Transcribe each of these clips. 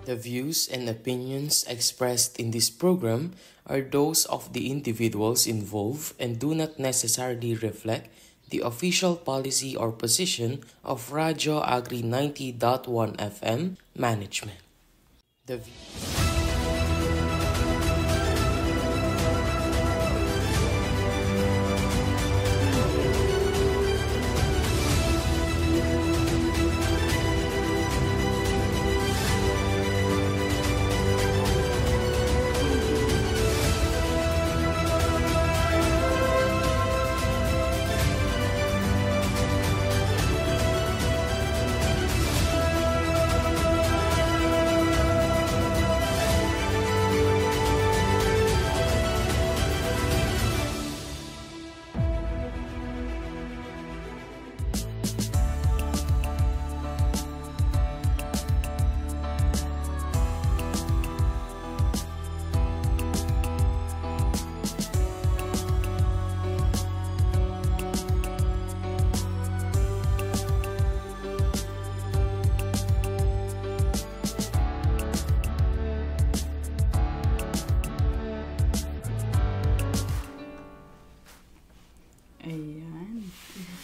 The views and opinions expressed in this program are those of the individuals involved and do not necessarily reflect the official policy or position of Radio Agri 90.1 FM management. The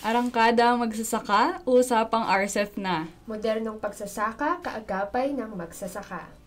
Arangkada magsasaka, usapang RCEF na. Modernong pagsasaka, kaagapay ng magsasaka.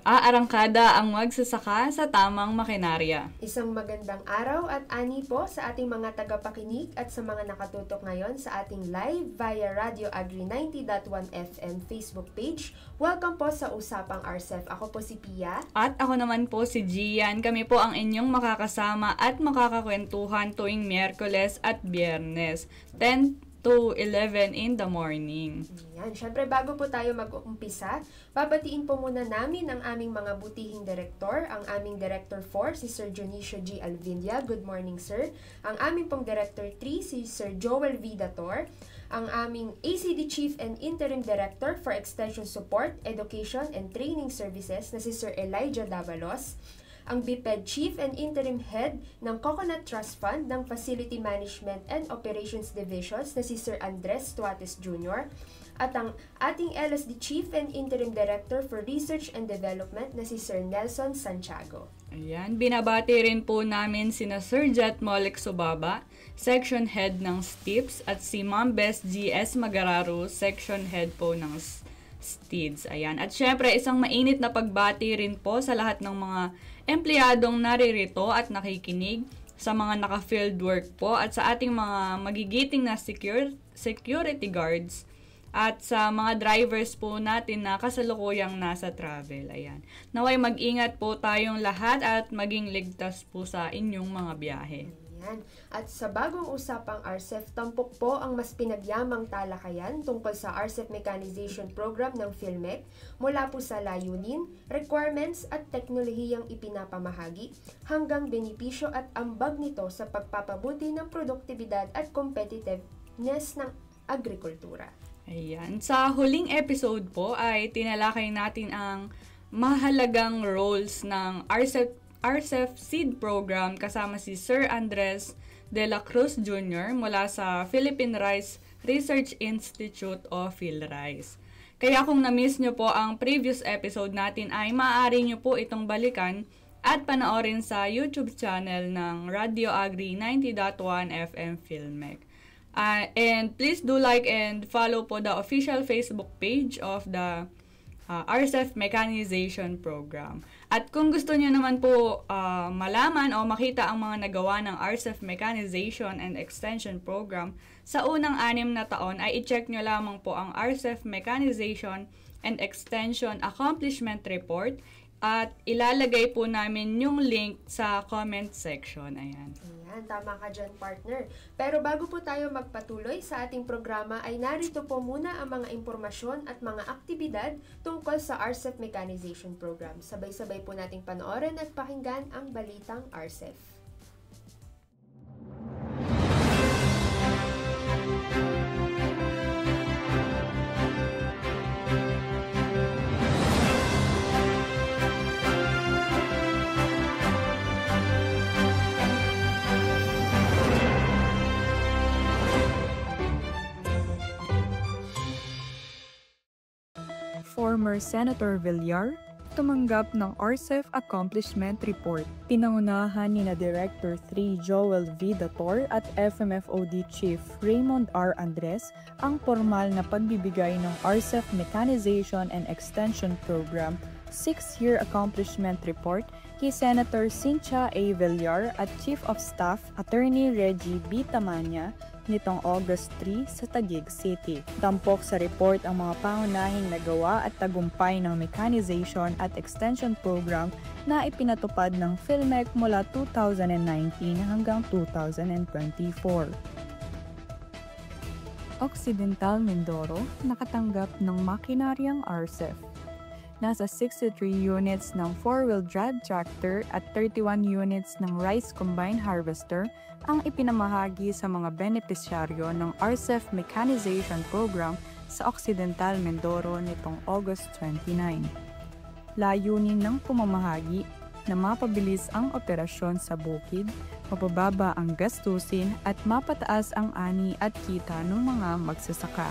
Arangkada ang magsasaka sa tamang makinarya. Isang magandang araw at ani po sa ating mga tagapakinig at sa mga nakatutok ngayon sa ating live via Radio Agri 90.1 FM Facebook page. Welcome po sa Usapang RCEF. Ako po si Pia. At ako naman po si Gian. Kami po ang inyong makakasama at makakakwentuhan tuwing Miyerkules at Biyernes, 10 to 11 in the morning. Yan. Siyempre, bago po tayo mag-umpisa, papatiin po muna namin ang aming mga butihing direktor, ang aming Director 4, si Sir Dionisio G. Alvindia. Good morning, sir. Ang aming pong Director 3, si Sir Joel V. Dator. Ang aming ACD Chief and Interim Director for Extension Support, Education and Training Services na si Sir Elijah Davalos. Ang BPED Chief and Interim Head ng Coconut Trust Fund ng Facility Management and Operations Divisions na si Sir Andres Tuates Jr. At ang ating LSD Chief and Interim Director for Research and Development na si Sir Nelson Santiago. Ayan, binabati rin po namin sina Sir Jet Molek Subaba, Section Head ng STIPS, at si Ma'am Bess G.S. Magararo, Section Head po ng STIDS. Ayan. At syempre, isang mainit na pagbati rin po sa lahat ng mga empleyadong naririto at nakikinig, sa mga naka-field work po at sa ating mga magigiting na security guards at sa mga drivers po natin na kasalukuyang nasa travel. Ayan. Naway mag-ingat po tayong lahat at maging ligtas po sa inyong mga biyahe. Yan. At sa bagong usapang RCEF, tampok po ang mas pinagyamang talakayan tungkol sa RCEF Mechanization Program ng PhilMec mula po sa layunin, requirements at teknolohiyang ipinapamahagi hanggang benepisyo at ambag nito sa pagpapabuti ng produktibidad at competitiveness ng agrikultura. Ayan. Sa huling episode po ay tinalakay natin ang mahalagang roles ng RCEF Seed Program kasama si Sir Andres de la Cruz Jr. mula sa Philippine Rice Research Institute o PhilRice. Kaya kung na-miss nyo po ang previous episode natin ay maaari nyo po itong balikan at panoorin sa YouTube channel ng Radio Agri 90.1 FM PhilMec. And please do like and follow po the official Facebook page of the RCEF Mechanization Program. At kung gusto niyo naman po malaman o makita ang mga nagawa ng RCEF Mechanization and Extension Program sa unang 6 na taon, ay i-check nyo lamang po ang RCEF Mechanization and Extension Accomplishment Report at ilalagay po namin yung link sa comment section. Ayan. Ayan, tama ka dyan, partner. Pero bago po tayo magpatuloy sa ating programa, ay narito po muna ang mga impormasyon at mga aktibidad tungkol sa RCEF Mechanization Program. Sabay-sabay po nating panoorin at pakinggan ang balitang RCEF. former Senator Villar, tumanggap ng RCEF Accomplishment Report. Pinangunahan ni na Director 3 Joel V. Dator at FMFOD Chief Raymond R. Andres ang formal na pagbibigay ng RCEF Mechanization and Extension Program 6-Year Accomplishment Report kay Senator Cynthia A. Villar at Chief of Staff Attorney Reggie B. Tamanya nitong August 3 sa Taguig City. Tampok sa report ang mga pangunahing nagawa at tagumpay ng mechanization at extension program na ipinatupad ng PhilMec mula 2019 hanggang 2024. Occidental Mindoro nakatanggap ng makinaryang RCEF. Nasa 63 units ng 4-wheel drive tractor at 31 units ng rice combine harvester ang ipinamahagi sa mga benepisyaryo ng RCEF Mechanization Program sa Occidental Mindoro nitong August 29. Layunin ng pamamahagi na mapabilis ang operasyon sa bukid, mapababa ang gastusin at mapataas ang ani at kita ng mga magsasaka.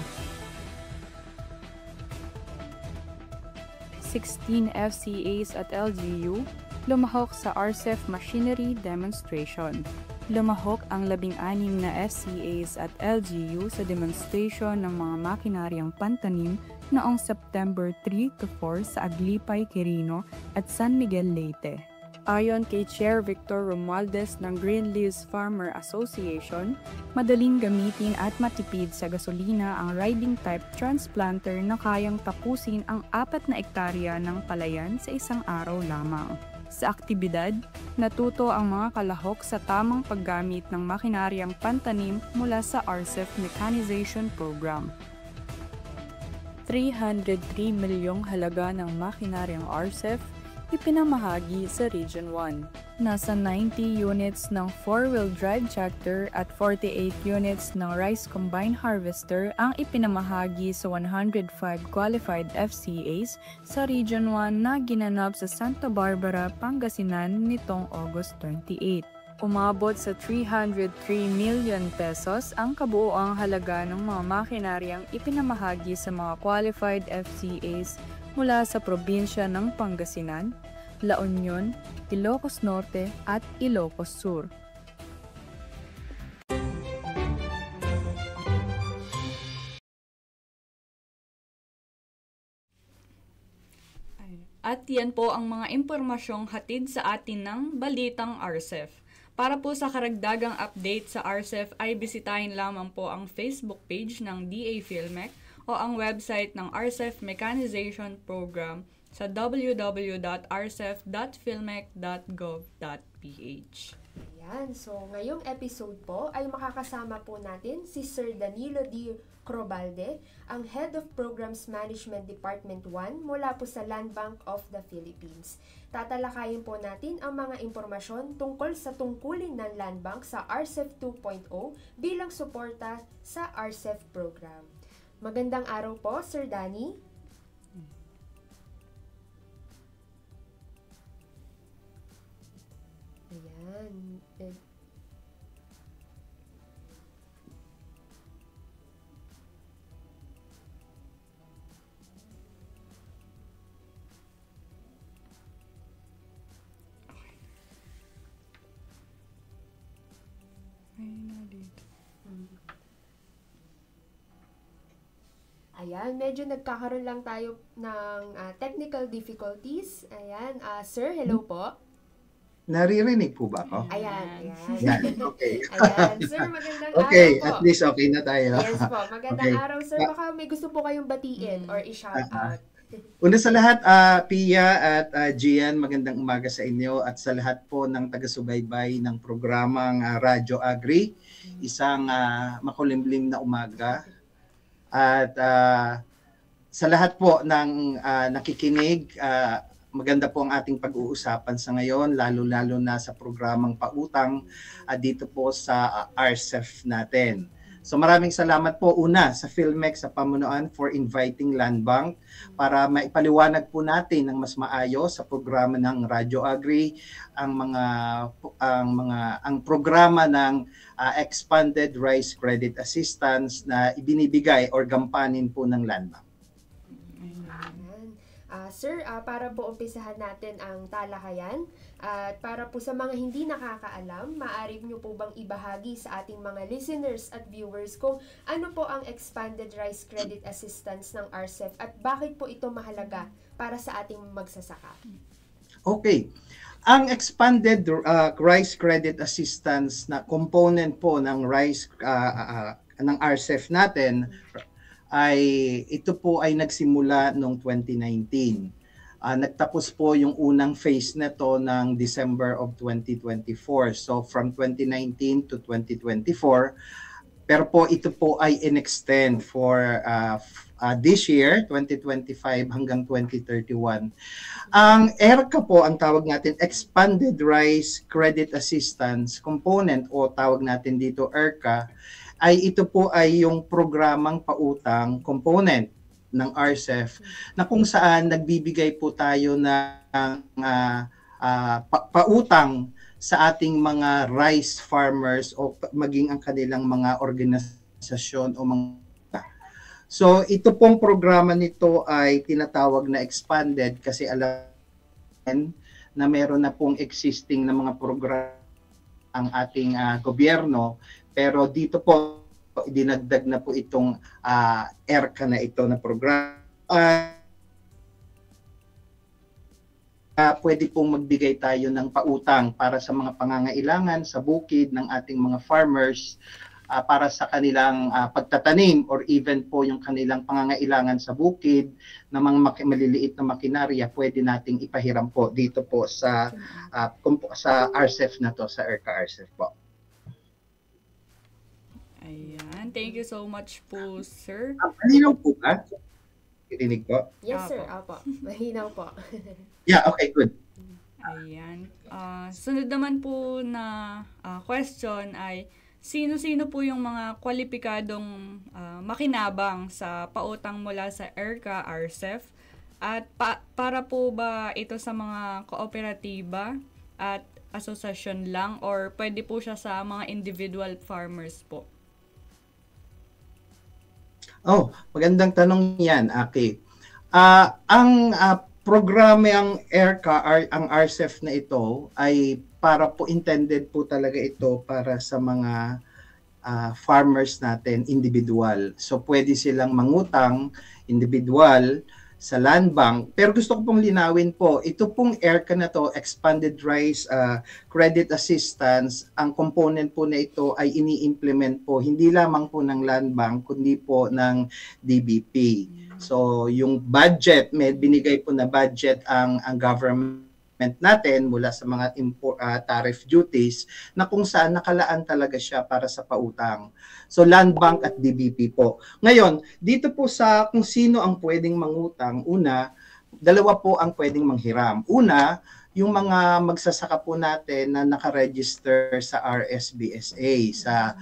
16 FCAs at LGU, lumahok sa RCEF Machinery Demonstration. Lumahok ang 16 na FCAs at LGU sa demonstration ng mga makinaryang pantanim noong September 3 to 4 sa Aglipay, Quirino at San Miguel, Leyte. Ayon kay Chair Victor Romualdez ng Green Leaves Farmer Association, madaling gamitin at matipid sa gasolina ang riding type transplanter na kayang tapusin ang 4 na ektarya ng palayan sa isang araw lamang. Sa aktibidad, natuto ang mga kalahok sa tamang paggamit ng makinaryang pantanim mula sa RCEF Mechanization Program. 303 milyong halaga ng makinaryang RCEF ipinamahagi sa Region 1. Nasa 90 units ng 4-wheel drive tractor at 48 units ng rice combine harvester ang ipinamahagi sa 105 qualified FCAs sa Region 1 na ginanap sa Santa Barbara, Pangasinan nitong August 28. Umabot sa 303 million pesos ang kabuoang halaga ng mga makinaryang ipinamahagi sa mga qualified FCAs mula sa probinsya ng Pangasinan, La Union, Ilocos Norte at Ilocos Sur. At yan po ang mga impormasyong hatid sa atin ng Balitang RCEF. Para po sa karagdagang update sa RCEF ay bisitahin lamang po ang Facebook page ng DA PhilMec o ang website ng RCEF Mechanization Program sa www.rcef.philmec.gov.ph. Ayan, so ngayong episode po ay makakasama po natin si Sir Danilo D. Crobalde, ang Head of Programs Management Department 1 mula po sa Land Bank of the Philippines. Tatalakayin po natin ang mga impormasyon tungkol sa tungkulin ng Land Bank sa RCEF 2.0 bilang suporta sa RCEF program. Magandang araw po, Sir Danny. Ayan. Ayan, medyo nagkakaroon lang tayo ng technical difficulties. Ayan, sir, hello po. Naririnig po ba ako? Ayan. Yan, okay. Ayan, sir, magandang Okay, araw po. at least okay na tayo. Yes po, magandang araw, sir. Baka may gusto po kayong batiin or i-shout out. Una sa lahat, Pia at Gian, magandang umaga sa inyo at sa lahat po ng taga-subaybay ng programang Radyo Agri. Isang makulimlim na umaga. At sa lahat po ng nakikinig, maganda po ang ating pag-uusapan sa ngayon, lalo-lalo na sa programang pautang dito po sa RCEF natin. So maraming salamat po una sa PhilMec sa pamunuan for inviting Land Bank para maipaliwanag po natin ng mas maayos sa programa ng Radyo Agri ang programa ng Expanded Rice Credit Assistance na ibinibigay or gampanin po ng Land Bank. Sir, para po umpisahan natin ang talakayan at para po sa mga hindi nakakaalam, maaari niyo po bang ibahagi sa ating mga listeners at viewers kung ano po ang Expanded Rice Credit Assistance ng RCEF at bakit po ito mahalaga para sa ating magsasaka? Okay. Ang Expanded Rice Credit Assistance na component po ng ng RCEF natin ay ito po ay nagsimula noong 2019. Nagtapos po yung unang phase nito ng December of 2024. So from 2019 to 2024. Pero po ito po ay in-extend for this year, 2025 hanggang 2031. Ang ERCA po, ang tawag natin, Expanded Rice Credit Assistance Component o tawag natin dito ERCA, ay ito po ay yung programang pautang component ng RCEF na kung saan nagbibigay po tayo ng pautang sa ating mga rice farmers o maging ang kanilang mga organisasyon o mga. So ito pong programa nito ay tinatawag na expanded kasi alam na meron na pong existing na mga programa ang ating gobyerno. Pero dito po, dinagdag na po itong ERCA na ito na programa. Pwede pong magbigay tayo ng pautang para sa mga pangangailangan sa bukid ng ating mga farmers para sa kanilang pagtatanim or even po yung kanilang pangangailangan sa bukid ng mga maliliit na makinarya, pwede nating ipahiram po dito po sa RCEF na to, sa ERCA RCEF po. Ayan. Thank you so much po, sir. Malinaw po ba? Kirinig po? Yes, sir. Apo. Mahinaw po. Yeah, okay, good. Ayan. Sunod naman po na question ay, sino-sino po yung mga kwalipikadong makinabang sa pautang mula sa ERCA, RCEF? At para po ba ito sa mga kooperatiba at asosasyon lang or pwede po siya sa mga individual farmers po? Oh, magandang tanong yan, Aki. Ang programang ERCA, ang RCEF na ito ay para po intended po talaga ito para sa mga farmers natin, individual. So pwede silang mangutang individual sa land bank. Pero gusto ko pong linawin po, ito pong ERCA na to, Expanded Rice Credit Assistance, ang component po na ito ay ini-implement po hindi lamang po ng land bank, kundi po ng DBP. So yung budget, may binigay po na budget ang government natin mula sa mga tariff duties na kung saan nakalaan talaga siya para sa pautang. So Land Bank at DBP po. Ngayon, dito po sa kung sino ang pwedeng mangutang, dalawa po ang pwedeng manghiram. Una, yung mga magsasaka po natin na nakaregister sa RSBSA,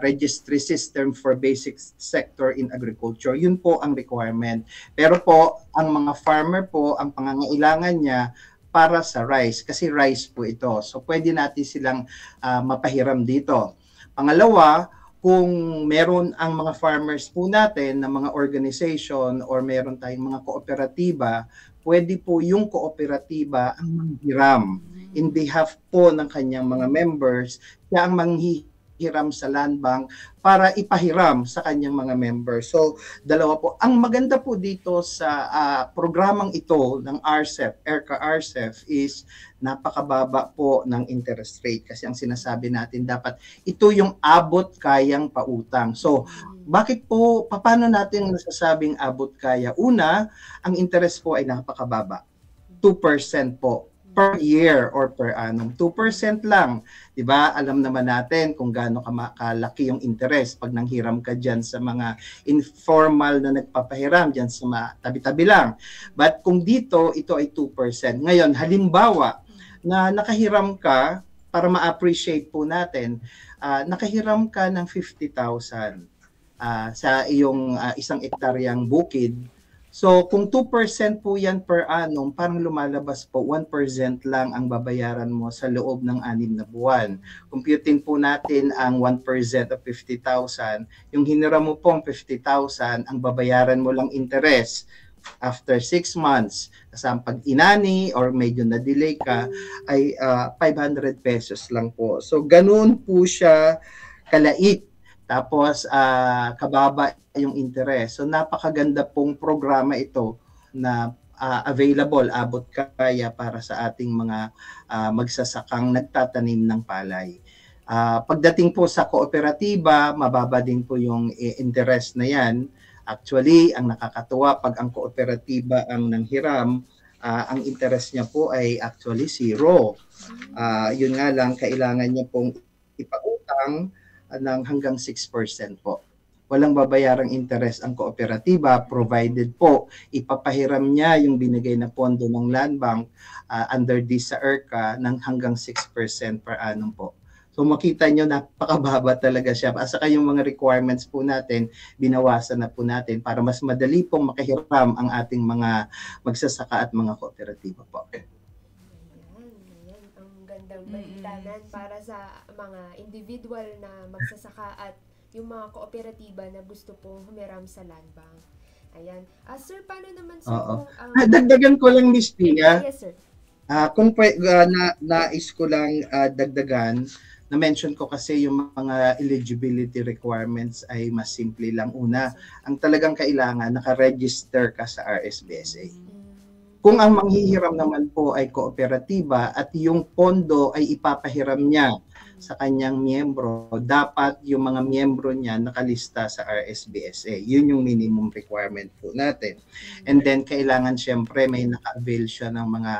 Registry System for Basic Sector in Agriculture. Yun po ang requirement. Pero po, ang mga farmer po, ang pangangailangan niya para sa rice, kasi rice po ito. So pwede natin silang mapahiram dito. Pangalawa, kung meron ang mga farmers po natin na mga organization or meron tayong mga kooperatiba, pwede po yung kooperatiba ang manghiram in behalf po ng kanyang mga members, siya ang manghihiram sa land bank para ipahiram sa kanyang mga members. So, dalawa po. Ang maganda po dito sa programang ito ng RCEF, ERCA RCEF, is napakababa po ng interest rate kasi ang sinasabi natin dapat ito yung abot kayang pautang. So, bakit po, paano natin nasasabing abot kaya? Una, ang interest po ay napakababa. 2% po per year or per annum. 2% lang. Diba? Alam naman natin kung gaano kalaki yung interest pag nanghiram ka dyan sa mga informal na nagpapahiram dyan sa mga tabi-tabi lang. But kung dito, ito ay 2%. Ngayon, halimbawa na nakahiram ka, para ma-appreciate po natin, nakahiram ka ng 50,000 sa iyong isang ektaryang bukid. So kung 2% po yan per annum, parang lumalabas po 1% lang ang babayaran mo sa loob ng 6 na buwan. Computing po natin ang 1% of 50,000. Yung hiniram mo pong 50,000, ang babayaran mo lang interest, After 6 months, kasama pag inani or medyo na-delay ka, ay 500 pesos lang po. So, ganun po siya kalait. Tapos, kababa yung interest. So, napakaganda pong programa ito na available, abot kaya para sa ating mga magsasakang nagtatanim ng palay. Pagdating po sa kooperatiba, mababa din po yung interest na yan. Actually, ang nakakatuwa, pag ang kooperatiba ang nanghiram, ang interest niya po ay actually 0. Yun nga lang, kailangan niya pong ipautang ng hanggang 6% po. Walang babayarang interest ang kooperatiba provided po ipapahiram niya yung binigay na pondo ng Land Bank under this sa ERCA ng hanggang 6% per annum po. So makita nyo, napakababa talaga siya. At saka yung mga requirements po natin, binawasan na po natin para mas madali pong makahiram ang ating mga magsasaka at mga kooperatiba po. Ayan. Ang gandang balitanan para sa mga individual na magsasaka at yung mga kooperatiba na gusto pong humiram sa Land Bank. Ayan. Sir, paano naman sir kung dagdagan ko lang, Miss Pia. Yes, sir. Kung nais ko lang dagdagan, na-mention ko kasi yung mga eligibility requirements ay mas simple lang. Una, ang talagang kailangan, naka-register ka sa RSBSA. Kung ang manghihiram naman po ay kooperatiba at yung pondo ay ipapahiram niya sa kanyang miyembro, dapat yung mga miyembro niya nakalista sa RSBSA. Yun yung minimum requirement po natin. And then, kailangan siyempre may naka-avail siya ng mga,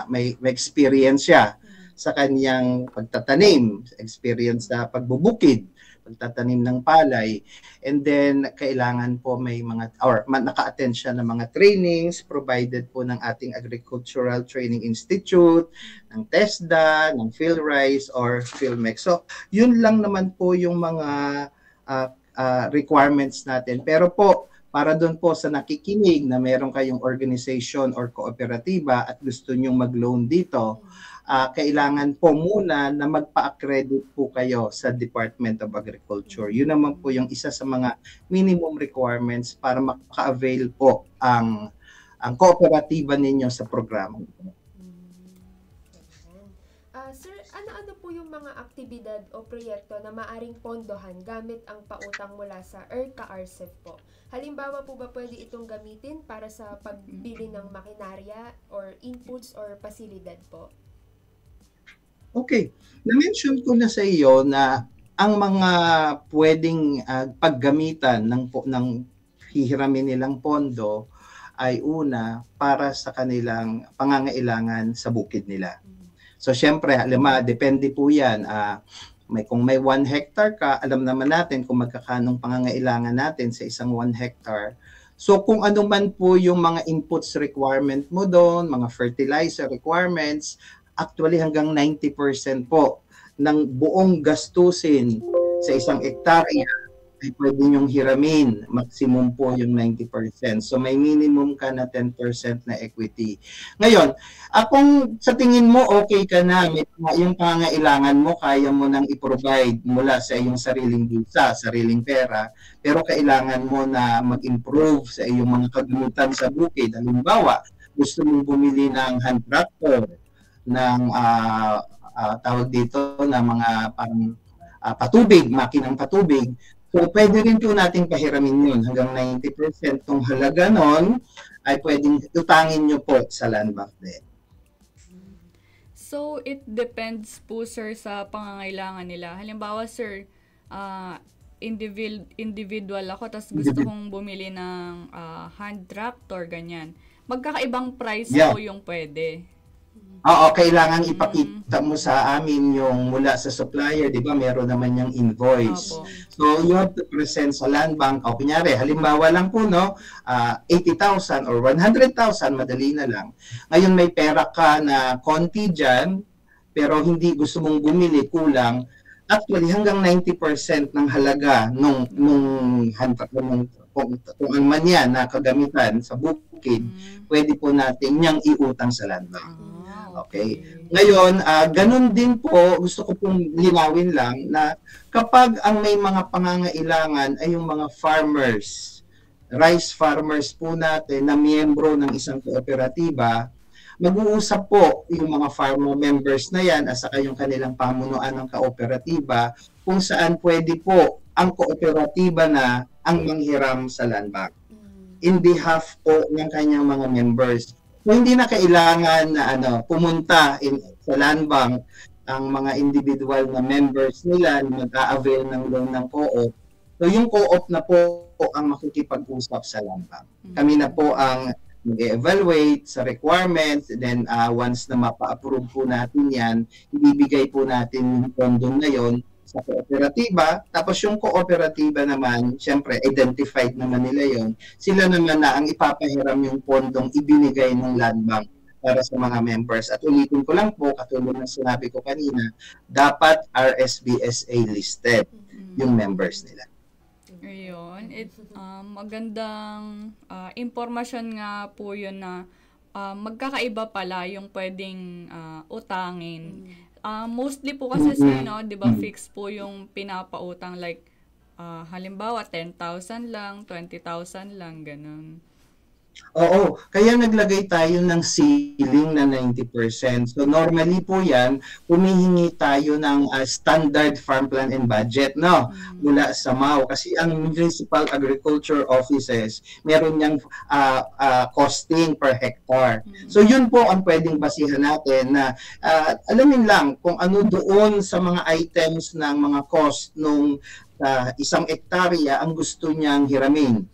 may experience siya sa kanyang pagtatanim, experience sa pagbubukid, pagtatanim ng palay, and then kailangan po may mga, or naka-attend siya ng mga trainings provided po ng ating Agricultural Training Institute, ng TESDA, ng PhilRice, or PhilMex. So, yun lang naman po yung mga requirements natin. Pero po, para doon po sa nakikinig na meron kayong organization or kooperatiba at gusto nyong mag-loan dito, kailangan po muna na magpa-accredit po kayo sa Department of Agriculture. Yun naman po yung isa sa mga minimum requirements para maka-avail po ang kooperatiba ninyo sa programa. Sir, ano-ano po yung mga aktibidad o proyekto na maaring pondohan gamit ang pautang mula sa ERCA-RCEP po? Halimbawa po ba pwede itong gamitin para sa pagbili ng makinarya or inputs or pasilidad po? Okay. Na-mention ko na sa iyo na ang mga pwedeng paggamitan ng hihiramin nilang pondo ay una para sa kanilang pangangailangan sa bukid nila. So syempre, depende po yan. Kung may 1 hectare ka, alam naman natin kung magkakanong pangangailangan natin sa isang 1 hectare. So kung ano man po yung mga inputs requirement mo doon, mga fertilizer requirements, actually hanggang 90% po ng buong gastusin sa isang hektarya ay pwede nyong hiramin. Maximum po yung 90%. So may minimum ka na 10% na equity. Ngayon, kung sa tingin mo okay ka na, yung pangangailangan mo, kaya mo nang i-provide mula sa iyong sariling bulsa, sariling pera, pero kailangan mo na mag-improve sa iyong mga kagamitan sa bukid. Halimbawa, gusto mong bumili ng hand tractor, ng tawag dito na mga parang patubig, makinang patubig. So pwede rin po natin pahiramin yun hanggang 90%. Kung halaga nun ay pwedeng utangin nyo po sa Land Bank din. So it depends po sir sa pangangailangan nila. Halimbawa sir, individual ako tapos gusto kong bumili ng hand tractor, ganyan. Magkakaibang price po yung pwede. Oo, kailangan ipakita mo sa amin yung mula sa supplier, di ba? Meron naman yung invoice. Opo. So, you have to present sa Land Bank. O, kunyari, halimbawa lang po, no? 80,000 or 100,000, madali na lang. Ngayon, may pera ka na konti dyan, pero hindi gusto mong bumili, kulang. Actually, hanggang 90% ng halaga nung kung ang man yan na kagamitan sa bukid, pwede po natin niyang iutang sa Land Bank. Okay. Ngayon, ganun din po, gusto ko pong linawin lang na kapag ang may mga pangangailangan ay yung mga farmers rice farmers po natin na miyembro ng isang kooperatiba, mag-uusap po yung mga farmer members na yan at saka yung kanilang pamunuan ng kooperatiba kung saan pwede po ang kooperatiba na ang manghiram sa land bank in behalf po ng kanyang mga members. So, hindi na kailangan na pumunta sa land bank ang mga individual na members nila na mag-a-avail ng loan ng co-op. So yung co-op na po ang makikipag-usap sa land bank. Kami na po ang mag-evaluate sa requirements, then once na mapa-approve po natin yan, ibibigay po natin yung pondo na yon sa kooperatiba. Tapos yung kooperatiba naman, syempre identified naman nila yon. Sila naman na ang ipapahiram yung pondong ibinigay ng land bank para sa mga members. At ulitin ko lang po, katulad ng sinabi ko kanina, dapat RSBSA listed yung members nila. Ayun. Magandang impormasyon nga po yun na magkakaiba pala yung pwedeng utangin. Mostly po kasi di ba, fix po yung pinapautang, like halimbawa 10,000 lang, 20,000 lang, ganun. Oo, kaya naglagay tayo ng ceiling na 90%. So normally po yan, humihingi tayo ng standard farm plan and budget, no? Mula sa MAO. Kasi ang Municipal Agriculture Offices, meron niyang costing per hectare. So yun po ang pwedeng basihan natin na alamin lang kung ano doon sa mga items ng mga cost nung isang hektarya ang gusto niyang hiramin.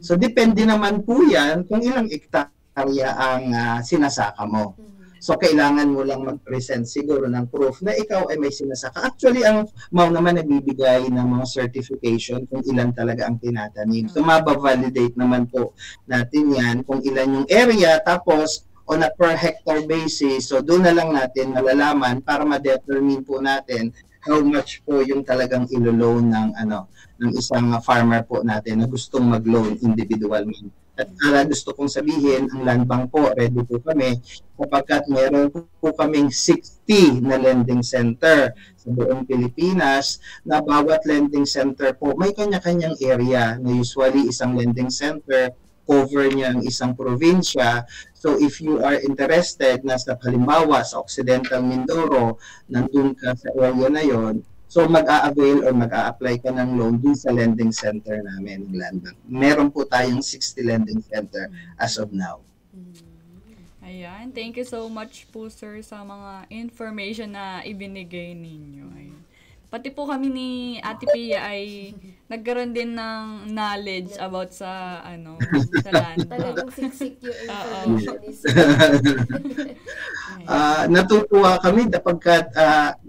So, depende naman po yan kung ilang hektarya ang sinasaka mo. So, kailangan mo lang mag-present siguro ng proof na ikaw ay may sinasaka. Actually, ang MAO naman nagbibigay ng mga certification kung ilan talaga ang tinatanim. So, mabavalidate naman po natin yan kung ilan yung area. Tapos, on a per hectare basis, so doon na lang natin malalaman para ma-determine po natin how much po yung talagang ilo-loan ng isang farmer po natin na gustong mag-loan individual. At gusto kong sabihin, ang land bank po, ready po kami kapagkat meron po kaming 60 na lending center sa buong Pilipinas na bawat lending center po may kanya-kanyang area na usually isang lending center cover niya ang isang probinsya. So if you are interested na sa halimbawa sa Occidental Mindoro, nandun ka sa area na yon, so mag-a-avail or mag-a-apply ka ng loan dun sa lending center namin ng land bank. Meron po tayong 60 lending center as of now. Ayan, thank you so much po sir sa mga information na ibinigay ninyo. Ayan. Pati po kami ni Ate Pia ay nagkaroon din ng knowledge about sa sa land. Talagang siksik yung information ni sir. Natutuwa kami sapagkat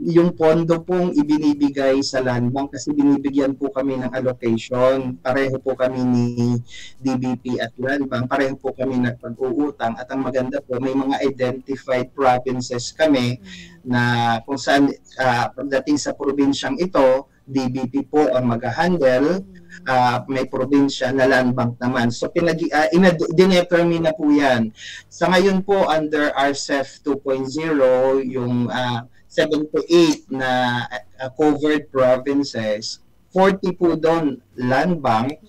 yung pondo pong ibinibigay sa land bank kasi binibigyan po kami ng allocation. Pareho po kami ni DBP at land bank. Pareho po kami nagpag-uutang. At ang maganda po, may mga identified provinces kami na kung saan pagdating sa probinsyang ito, DBP po ang mag-handle, may probinsya na land bank naman. So, dinetermine na po yan. Sa ngayon po, under RCEF 2.0, yung 78 na covered provinces, 40 po doon land bank,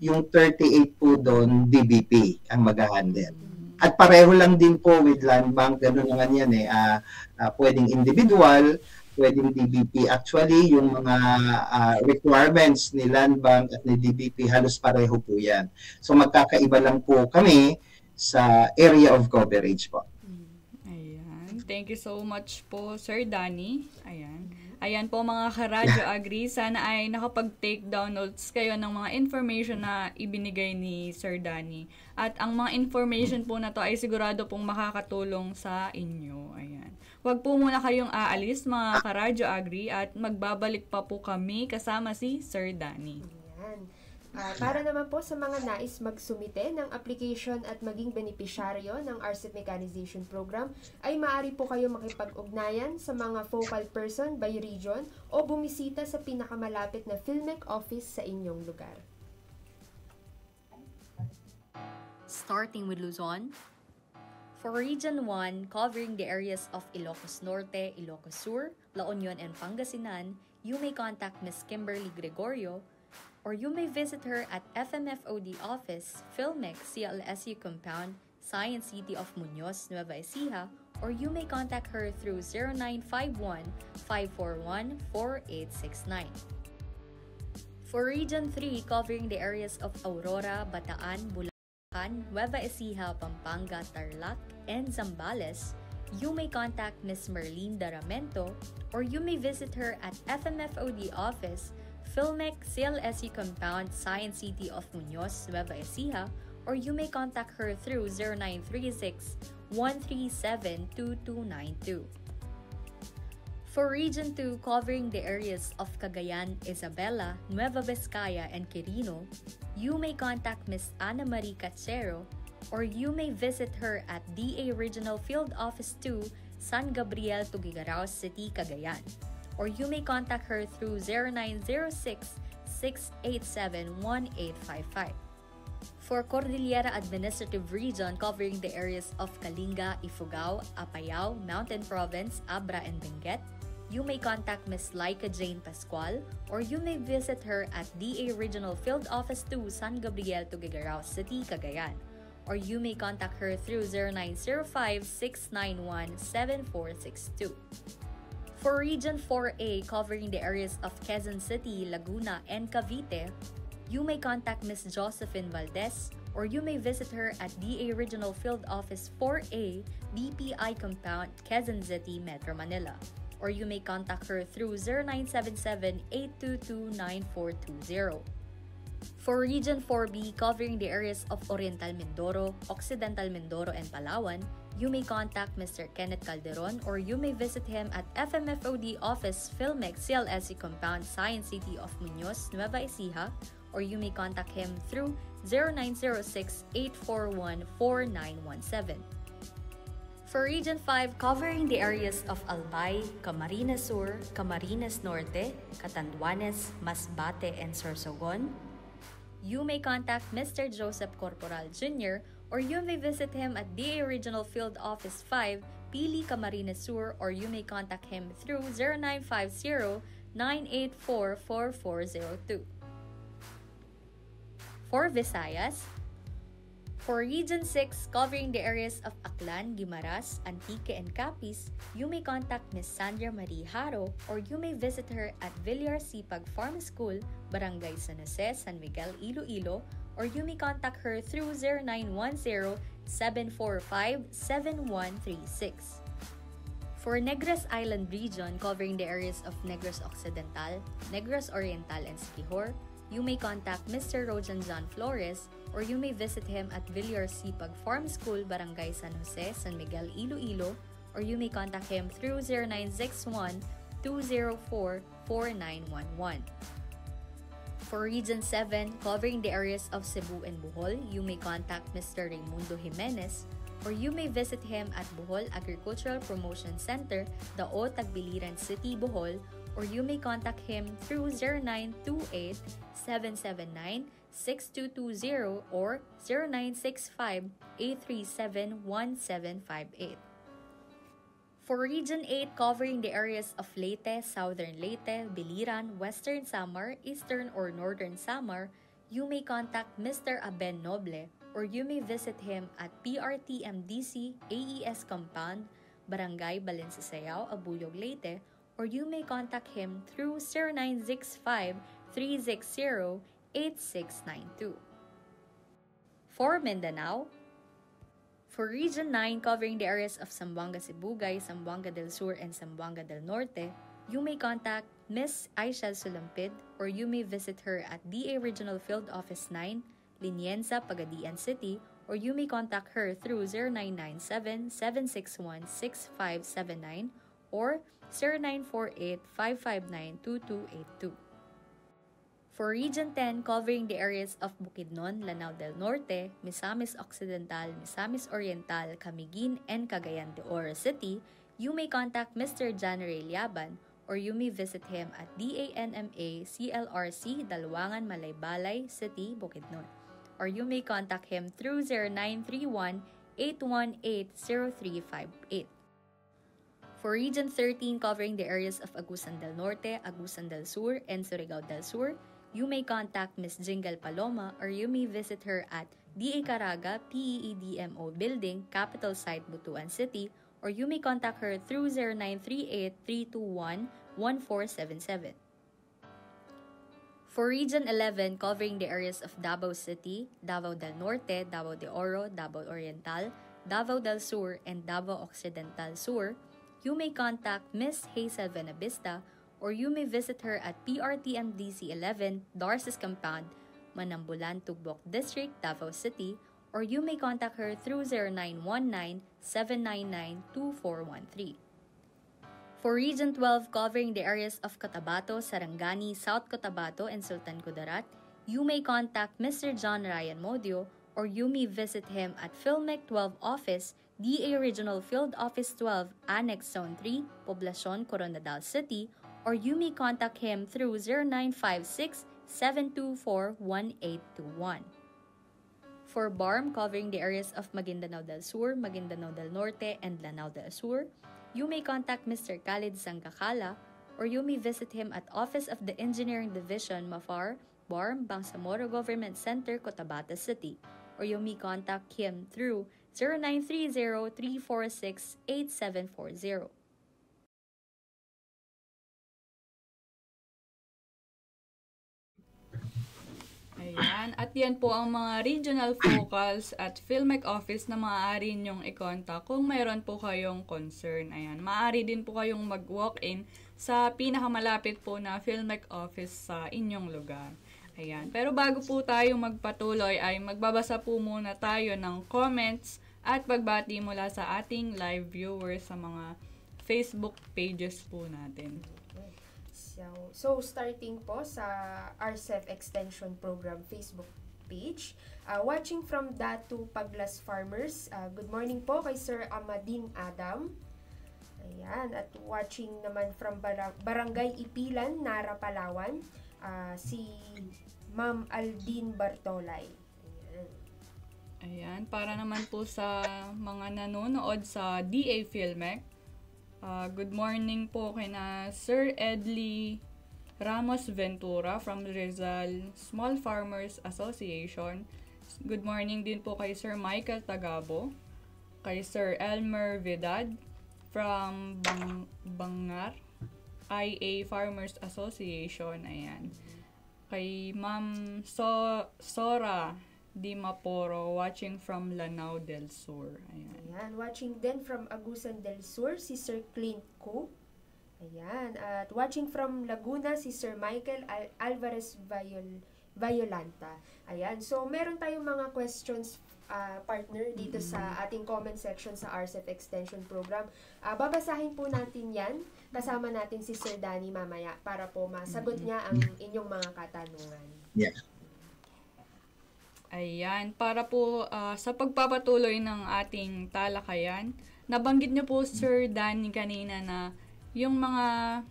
yung 38 po doon DBP ang mag-handle. At pareho lang din po with land bank, gano'n naman yan pwedeng individual, pwedeng DBP. Actually, yung mga requirements ni land bank at ni DBP, halos pareho po yan. So magkakaiba lang po kami sa area of coverage po. Ayan. Thank you so much po, Sir Danny. Ayan po mga ka-Radyo Agri, sana ay nakapag-take down notes kayo ng mga information na ibinigay ni Sir Danny. At ang mga information po na to ay sigurado pong makakatulong sa inyo. Ayan. Huwag po muna kayong aalis mga ka-Radyo Agri at magbabalik pa po kami kasama si Sir Danny. Ayan. Para naman po sa mga nais magsumite ng application at maging benepisyaryo ng RCEP Mechanization Program, ay maaari po kayo makipag-ugnayan sa mga focal person by region o bumisita sa pinakamalapit na PhilMech office sa inyong lugar. Starting with Luzon, for Region 1, covering the areas of Ilocos Norte, Ilocos Sur, La Union, and Pangasinan, you may contact Ms. Kimberly Gregorio or you may visit her at FMFOD office, Filmex CLSU compound, Science City of Muñoz, Nueva Ecija, or you may contact her through 0951-541-4869. For Region 3, covering the areas of Aurora, Bataan, Bulacan, Nueva Ecija, Pampanga, Tarlac, and Zambales, you may contact Ms. Merlene Daramento, or you may visit her at FMFOD office, Filmex CLSU compound, Science City of Muñoz, Nueva Ecija, or you may contact her through 0936-137-2292. For Region 2, covering the areas of Cagayan, Isabela, Nueva Vizcaya, and Quirino, you may contact Ms. Ana Marie Cachero, or you may visit her at DA Regional Field Office 2, San Gabriel, Tugigaraw City, Cagayan, or you may contact her through 0906-687-1855. For Cordillera Administrative Region, covering the areas of Kalinga, Ifugao, Apayao, Mountain Province, Abra, and Benguet, you may contact Ms. Laika Jane Pascual, or you may visit her at DA Regional Field Office 2, San Gabriel, Tugigaraw City, Cagayan, or you may contact her through 0905-691-7462. For Region 4A, covering the areas of Quezon City, Laguna, and Cavite, you may contact Ms. Josephine Valdez, or you may visit her at DA Regional Field Office 4A, BPI Compound, Quezon City, Metro Manila, or you may contact her through 0977-822-9420. For Region 4B, covering the areas of Oriental Mindoro, Occidental Mindoro, and Palawan, you may contact Mr. Kenneth Calderon, or you may visit him at FMFOD office, Filmex CLSU compound, Science City of Muñoz, Nueva Ecija, or you may contact him through 0906-841-4917. For Region 5, covering the areas of Albay, Camarines Sur, Camarines Norte, Catanduanes, Masbate, and Sorsogon, you may contact Mr. Joseph Corporal Jr., or you may visit him at DA Regional Field Office 5, Pili, Camarines Sur, or you may contact him through 0950-984-4402. For Visayas, for Region 6, covering the areas of Aklan, Guimaras, Antique, and Capiz, you may contact Ms. Sandra Marie Haro, or you may visit her at Villar Sipag Farm School, Barangay San Jose, San Miguel, Iloilo, or you may contact her through 0910-745-7136. For Negros Island Region, covering the areas of Negros Occidental, Negros Oriental, and Siquijor, you may contact Mr. Rojan John Flores, or you may visit him at Villar Sipag Farm School, Barangay San Jose, San Miguel, Iloilo, or you may contact him through 0961-204-4911. For Region 7, covering the areas of Cebu and Bohol, you may contact Mr. Raimundo Jimenez, or you may visit him at Bohol Agricultural Promotion Center, Dao, Tagbiliran City, Bohol, or you may contact him through 0928-779-6220 or 0965-837-1758. For Region 8, covering the areas of Leyte, Southern Leyte, Biliran, Western Samar, Eastern or Northern Samar, you may contact Mr. Aben Noble, or you may visit him at PRTMDC AES Compound, Barangay Balencisayaw, Abuyog, Leyte, or you may contact him through 0965-360-8692. For Mindanao, for Region 9, covering the areas of Zamboanga Sibugay, Zamboanga del Sur, and Zamboanga del Norte, you may contact Ms. Aisha Sulampid, or you may visit her at DA Regional Field Office 9, Linienza, Pagadian City, or you may contact her through 0997-761-6579 or 0948-559-2282. For Region 10, covering the areas of Bukidnon, Lanao del Norte, Misamis Occidental, Misamis Oriental, Camiguin, and Cagayan de Oro City, you may contact Mr. John Ray Liaban, or you may visit him at DANMA CLRC, Dalwangan, Malaybalay City, Bukidnon, or you may contact him through 0931-818-0358. For Region 13, covering the areas of Agusan del Norte, Agusan del Sur, and Surigao del Sur, you may contact Ms. Jingle Paloma or you may visit her at DA Caraga, PEEDMO Building, Capital Site, Butuan City, or you may contact her through 0938-321-1477. For Region 11, covering the areas of Davao City, Davao del Norte, Davao de Oro, Davao Oriental, Davao del Sur, and Davao Occidental Sur, you may contact Ms. Hazel Benavista or you may visit her at PRTMDC 11, Darcis Compound, Manambulan, Tugbok District, Davao City, or you may contact her through 0919-799-2413. For Region 12, covering the areas of Cotabato, Sarangani, South Cotabato, and Sultan Kudarat, you may contact Mr. John Ryan Modio or you may visit him at PhilMec 12 Office, DA Regional Field Office 12, Annex Zone 3, Poblacion, Coronadal City, or you may contact him through 0956-724-1821. For BARM, covering the areas of Maguindanao del Sur, Maguindanao del Norte, and Lanao del Sur, you may contact Mr. Khalid Sangkakala or you may visit him at Office of the Engineering Division, Mafar, BARM, Bangsamoro Government Center, Cotabato City, or you may contact him through 0930-346-8740. Ayan. At yan po ang mga regional focals at PhilMec office na maaari nyong i-contact kung mayroon po kayong concern. Ayan. Maaari din po kayong mag-walk-in sa pinakamalapit po na PhilMec office sa inyong lugar. Ayan. Pero bago po tayo magpatuloy ay magbabasa po muna tayo ng comments at pagbati mula sa ating live viewers sa mga Facebook pages po natin. So starting po sa RCEF Extension Program Facebook page, watching from Datu Paglas Farmers, good morning po kay Sir Amadine Adam. Ayan, at watching naman from Barangay Ipilan, Nara, Palawan, si Ma'am Aldine Bartolay. Ayan, para naman po sa mga nanonood sa DA PhilMec, good morning po kay na Sir Edley Ramos Ventura from Rizal Small Farmers Association. Good morning din po kay Sir Michael Tagabo, kay Sir Elmer Vidad from Bangar IA Farmers Association. Ayan. Kay Ma'am Sora Di Maporo, watching from Lanao del Sur. Ayan. Ayan, watching din from Agusan del Sur, si Sir Clint Ko. Ayan, at watching from Laguna, si Sir Michael Alvarez Violanta. Ayan, so meron tayong mga questions, partner, dito sa ating comment section sa RCEF Extension Program. Babasahin po natin yan. Kasama natin si Sir Danny mamaya para po masagot niya ang inyong mga katanungan. Yeah. Ayan, para po sa pagpapatuloy ng ating talakayan, nabanggit niyo po Sir Danny kanina na yung mga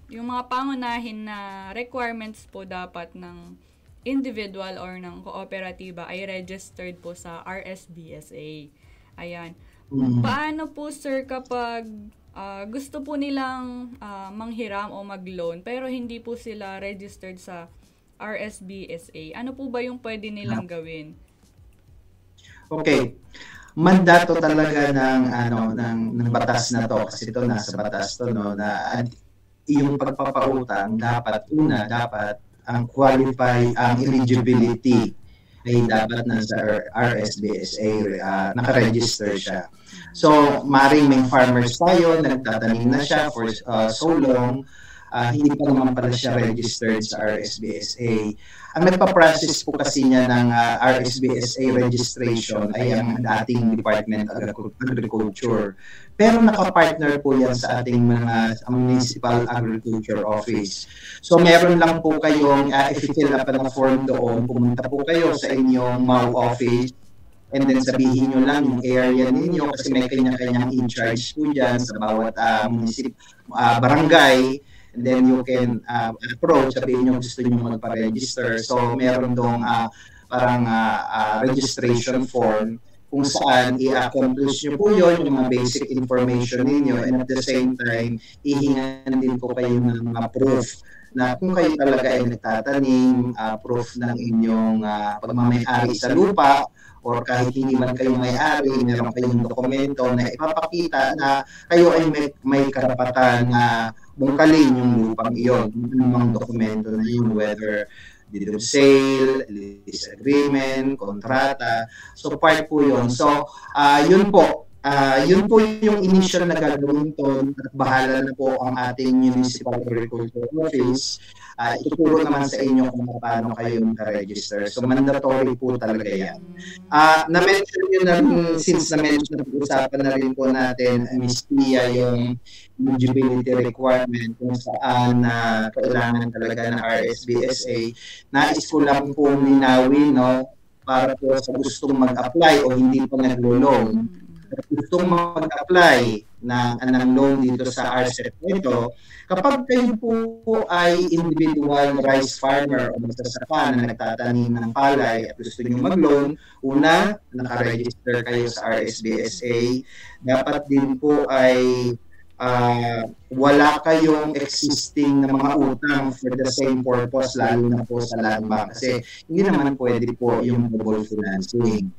yung mga pangunahin na requirements po dapat ng individual or ng kooperatiba ay registered po sa RSBSA. Ayan. Paano po sir kapag gusto po nilang manghiram o mag-loan pero hindi po sila registered sa RSBSA? Ano po ba yung pwede nilang gawin? Okay. Mandato talaga ng batas na to kasi ito nasa batas to na yung pagpapautang dapat ang eligibility ay dapat nasa RSBSA naka-register siya. So, maring may farmers tayo, nagtatanim na siya for so long, hindi pa naman pala siya registered sa RSBSA. Ang nagpa-process po kasi niya ng RSBSA registration ay ang dating Department of Agriculture. Pero nakapartner po yan sa ating mga Municipal Agriculture Office. So meron lang po kayong, i-fill up ng form doon, pumunta po kayo sa inyong MAU office, and then sabihin nyo lang yung area ninyo kasi may kanya-kanyang in-charge po dyan sa bawat barangay. And then you can approach, sabihin nyo gusto nyo magpa-register. So meron dong parang registration form kung saan i-accomplish nyo po yun, yung mga basic information ninyo, and at the same time, ihingan din po kayo ng mga proof na kung kayo talaga ay nagtatanim, proof ng inyong pagmamay-ari sa lupa, or kahit hindi man kayo may-ari, meron kayong dokumento na ipapakita na kayo ay may karapatan na bungkalin yung lupang iyon. Anumang dokumento na yun, whether deed of sale, lease agreement, kontrata. So part po yun. So yun po yung initial na gagawin to, at bahala na po ang ating Municipal Agriculture Office. Ituturo naman sa inyo kung paano kayo mag-register. So mandatory po talaga yan. Na-mention nyo na rin, since na-mention na pag-usapan na rin po natin, Ms. Pia, yung eligibility requirement kung saan kailangan talaga ng RSBSA. Nais ko lang po linawin, no, para po sa gustong mag-apply o hindi pa naglo-loan. Gustong mag-apply ng loan dito sa RCEP nito, kapag kayo po ay individual rice farmer o magsasaka na nagtatanim ng palay at gusto nyo mag-loan, una, nakaregister kayo sa RSBSA. Dapat din po ay wala kayong existing na mga utang for the same purpose, lalo na po sa land bank. Kasi hindi naman pwede po yung double financing.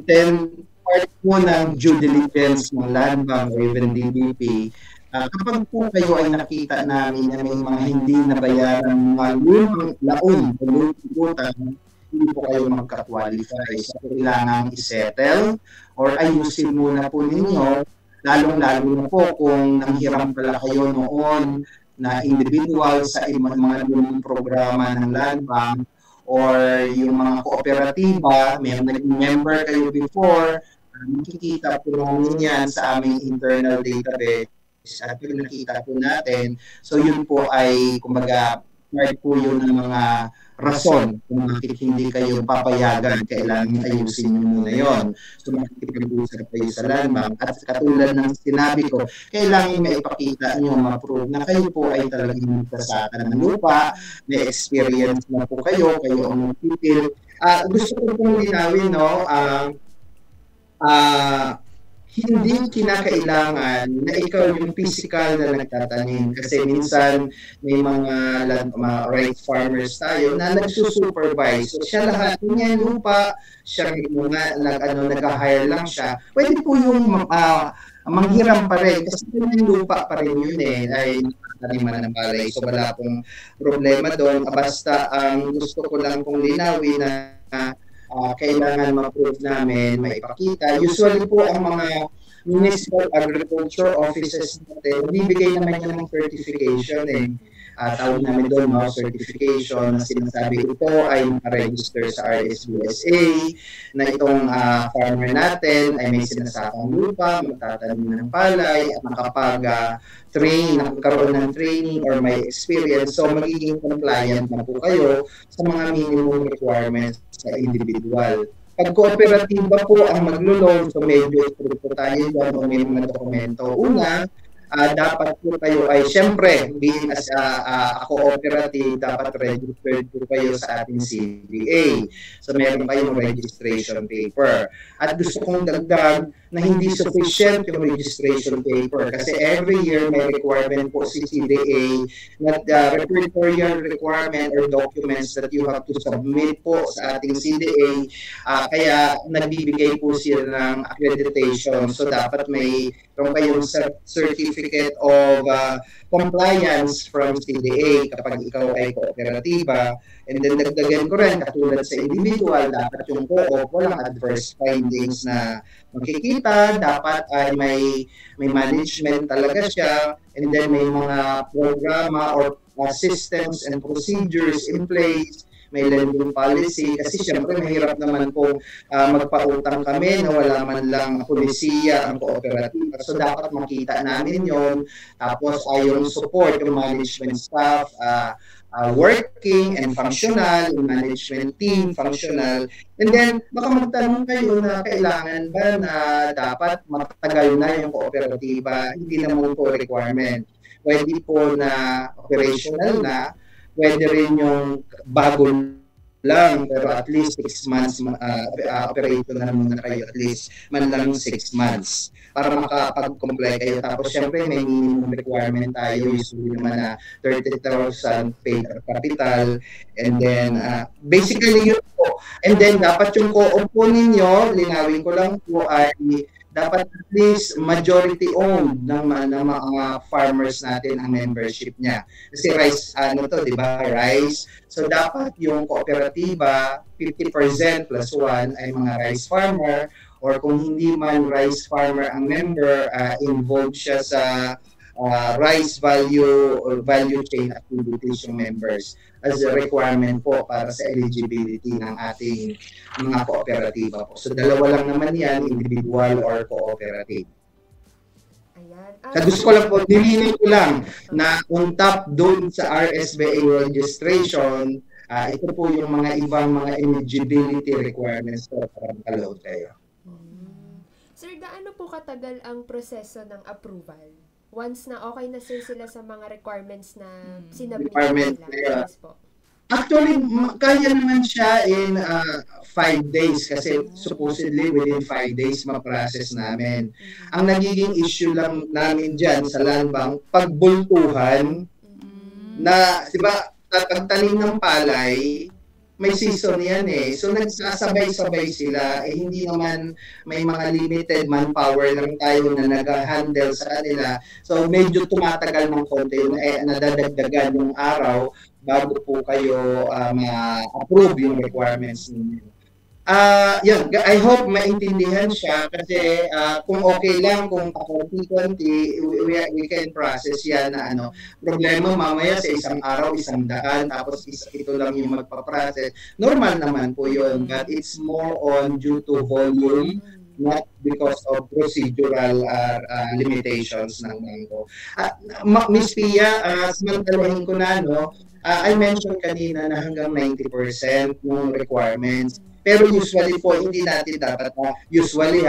Then, part po ng due diligence ng land bank or even DBP, kapag po kayo ay nakita namin na may mga hindi nabayaran mga lumang laon o lumang utang, hindi po kayo magka-qualify. So, kailangan isettle or ayusin muna po ninyo, lalong-lalo na po kung nanghiram pala kayo noon na individual sa mga lumang programa ng land bank or yung mga kooperatiba, may naging member kayo before, makikita po namin yan sa aming internal database at pag nakita po natin, so yun po ay kumbaga part po yun ng mga rason kung bakit hindi kayo papayagan, kailangan ayusin nyo muna yun. So makikipag-usap kayo sa land bank at katulad ng sinabi ko, kailangan may ipakita nyo, ma-prove na kayo po ay talagang nagkasaka ng lupa, may experience na po kayo ang pipil. Gusto ko pong linawin, no, hindi kinakailangan na ikaw yung physical na nagtatanim kasi minsan may mga rice farmers tayo na nagsusupervise. So siya lahat niya lupa, siya nag-hire lang siya. Pwede po yung manghiram pa rin kasi yung lupa pa rin yun ay taniman ng palay. So wala pong problema doon. Basta ang gusto ko lang pong linawin na kailangan ma-prove namin, maipakita. Usually po ang mga municipal agriculture offices natin, bibigay naman yan ng certification tawag namin doon, certification na sinasabi ito ay nakaregister sa RSBSA, na itong farmer natin ay may sinasakang lupa, magtatanim ng palay, at nakapag-nagkaroon ng training or may experience. So magiging compliant na po kayo sa mga minimum requirements sa individual. Pag kooperatiba po ang maglo-loan, so medyo strict po tayo dyan o may mga dokumento. Una, dapat po kayo ay, syempre, being as a cooperative, dapat registered po kayo sa ating CBA. So meron kayong registration paper. At gusto kong dagdag na hindi sufficient yung registration paper kasi every year may requirement po si CDA na repertorial requirement or documents that you have to submit po sa ating CDA. Kaya nagbibigay po sila ng accreditation. So dapat may kayong certificate of compliance from CDA kapag ikaw ay kooperatiba. And then dagdagan ko rin, katulad sa individual, dapat yung co-op walang adverse findings na makikita, dapat ay may management talaga siya, and then may mga programa or systems and procedures in place, may lending policy, kasi syempre mahirap naman po magpautang kami na wala man lang polisiya ang kooperatiba. So dapat makita namin yon. Tapos yung support, yung management staff, working and functional, yung management team, functional. And then, baka magtanong kayo na kailangan ba na dapat matagal na yung kooperatiba? Hindi naman po requirement. Pwede po na operational na, pwede rin yung bago lang, pero at least 6 months operation na muna kayo, at least man lang 6 months. para makapag-comply kayo. Tapos syempre may minimum requirement tayo, usually naman na 30,000 paid capital, and then basically yun po. And then dapat yung co-op po ninyo, linawin ko lang po, ay dapat at least majority owned ng mga farmers natin ang membership niya. Kasi rice, di ba, rice. So dapat yung kooperatiba, 50% plus 1 ay mga rice farmer, or kung hindi man rice farmer ang member, involved siya sa rice value or value chain activities yung members as a requirement po para sa eligibility ng ating mga kooperatiba po. So dalawa lang naman yan, individual or cooperative. Ayan. Sa gusto ko lang po, nilinin ko lang na on top doon sa RSBA registration, ito po yung mga ibang mga eligibility requirements po para makaload kayo. Sir, gaano po katagal ang proseso ng approval? Once na okay na sila sa mga requirements na sinabit nila. Yes po. Actually, kaya naman siya in 5 days kasi supposedly within 5 days ma-process namin. Ang nagiging issue lang namin dyan sa land bank, pagbultuhan na, di ba, pagtanim ng palay, may season yan eh. So nagsasabay-sabay sila. Hindi naman may mga limited manpower lang tayo na nag-handle sa kanila. So medyo tumatagal ng konti. Nadadagdagan yung araw bago po kayo ma-approve yung requirements ninyo. Yun, I hope maintindihan siya kasi kung okay lang, kung konti-konti, we can process yan na problema mamaya sa isang araw, 100, tapos ito lang yung magpa-process. Normal naman po yun, but it's more on due to volume, not because of procedural limitations ng bangko. Ms. Pia, samantalahin ko na, I mentioned kanina na hanggang 90% ng requirements. Pero usually po, hindi natin dapat usually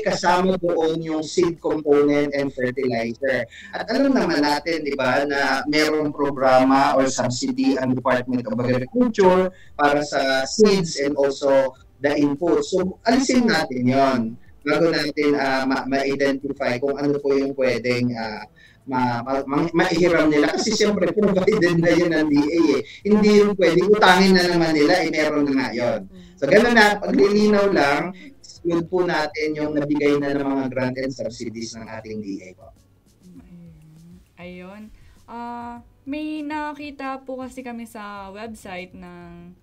kasama doon yung seed component and fertilizer. At alam naman natin, di ba, na mayroong programa or subsidy ang Department of Agriculture para sa seeds and also the input. So, alisin natin yon bago natin ma-identify kung ano po yung pwedeng maihiram nila kasi siyempre provided na yun ng DA eh. Hindi yung pwedeng utangin na naman nila, meron na nga yun. So gano'n na, paglilinaw lang, yun po natin yung nabigay na ng mga grant and subsidies ng ating DA po. Ayun. May nakita po kasi kami sa website ng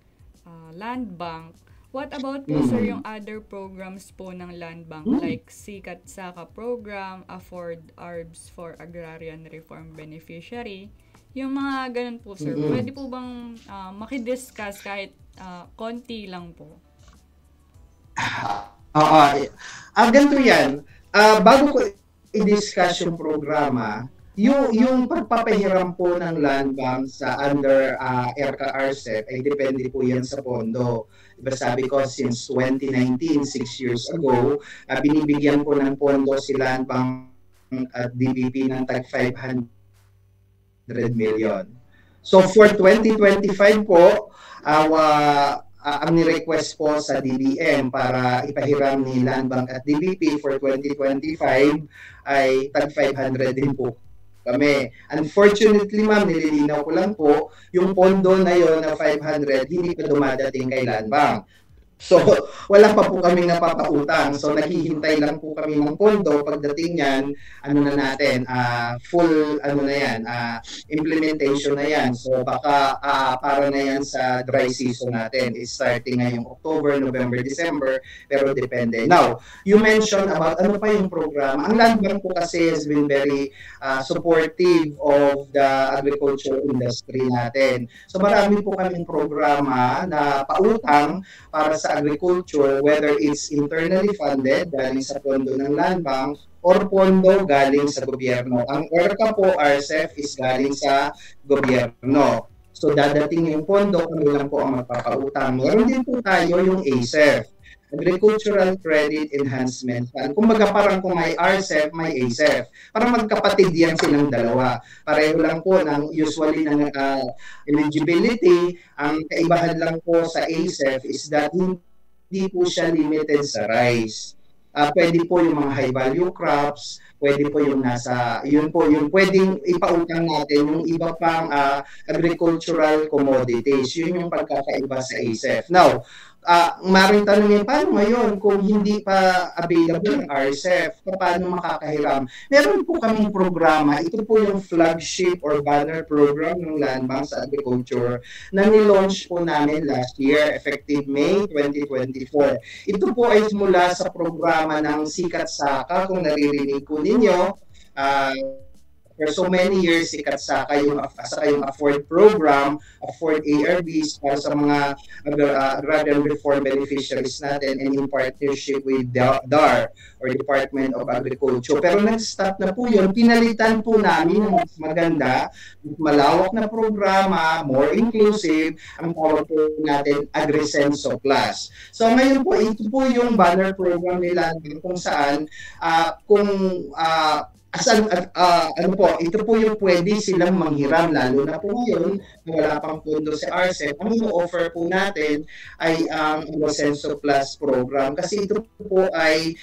Land Bank. What about po, sir, yung other programs po ng Land Bank like Sikat Saka Program, Afford Arbs for Agrarian Reform Beneficiary? Yung mga ganun po, sir. Pwede po bang makidiscuss kahit konti lang po? Ganito yan. Bago ko i-discuss yung programa, yung pagpapahiram po ng Land Bank sa under ERCA RCEP ay depende po yan sa pondo. Diba sabi ko, since 2019, 6 years ago, binibigyan po ng pondo si Land Bank at DBP ng tag 500 million. So for 2025 po, ang ni-request po sa DBM para ipahiram ni Land Bank at DBP for 2025 ay tag 500 din po kami. Unfortunately, ma'am, nililinaw ko lang po, yung pondo na yon na 500, hindi pa dumadating kay Land Bank. So, wala pa po kaming napapautang. So, naghihintay lang po kami ng pondo. Pagdating yan, full, implementation na yan. So, baka para na yan sa dry season natin. It's starting ngayong October, November, December, pero depende. Now, you mentioned about ano pa yung programa. Ang Land Bank po kasi has been very supportive of the agriculture industry natin. So, marami po kaming programa na pautang para sa agriculture, whether it's internally funded galing sa pondo ng Land Bank or pondo galing sa gobyerno. Ang ERCA po, RCEP, is galing sa gobyerno. So dadating yung pondo, kami lang po ang magpapautang. Meron din po tayo yung ACEF, Agricultural Credit Enhancement Fund. Kumbaga parang kung may RCEP, may ACEF. Parang magkapatid yan silang dalawa. Pareho lang po ng usually ng eligibility. Ang kaibahan lang po sa ACEF is that hindi po siya limited sa rice. Pwede po yung mga high value crops, pwede po yung yun po, yung pwedeng ipautang natin, yung iba pang agricultural commodities. Yun yung pagkakaiba sa ASEF. Now, maring tanongin, paano ngayon kung hindi pa available ang RCEF? Paano makakahiram? Meron po kaming programa, ito po yung flagship or banner program ng Land Bank sa Agriculture na nilaunch po namin last year, effective May 2024. Ito po ay mula sa programa ng Sikat Saka, kung naririnig po ninyo. For so many years, Sikat Saka yung Afford program, Afford ARBs para sa mga agrarian reform beneficiaries natin and in partnership with DAR or Department of Agriculture. Pero nag-stop na po yun. Pinalitan po namin ng mas maganda, malawak na programa, more inclusive, ang tawag po natin AgriSenso Plus. So ngayon po, ito po yung banner program nila kung saan ito po yung pwede silang manghiram, lalo na po ngayon na wala pang pondo sa RCEF. Ang i-offer po natin ay ang AgriSenso Plus program kasi ito po ay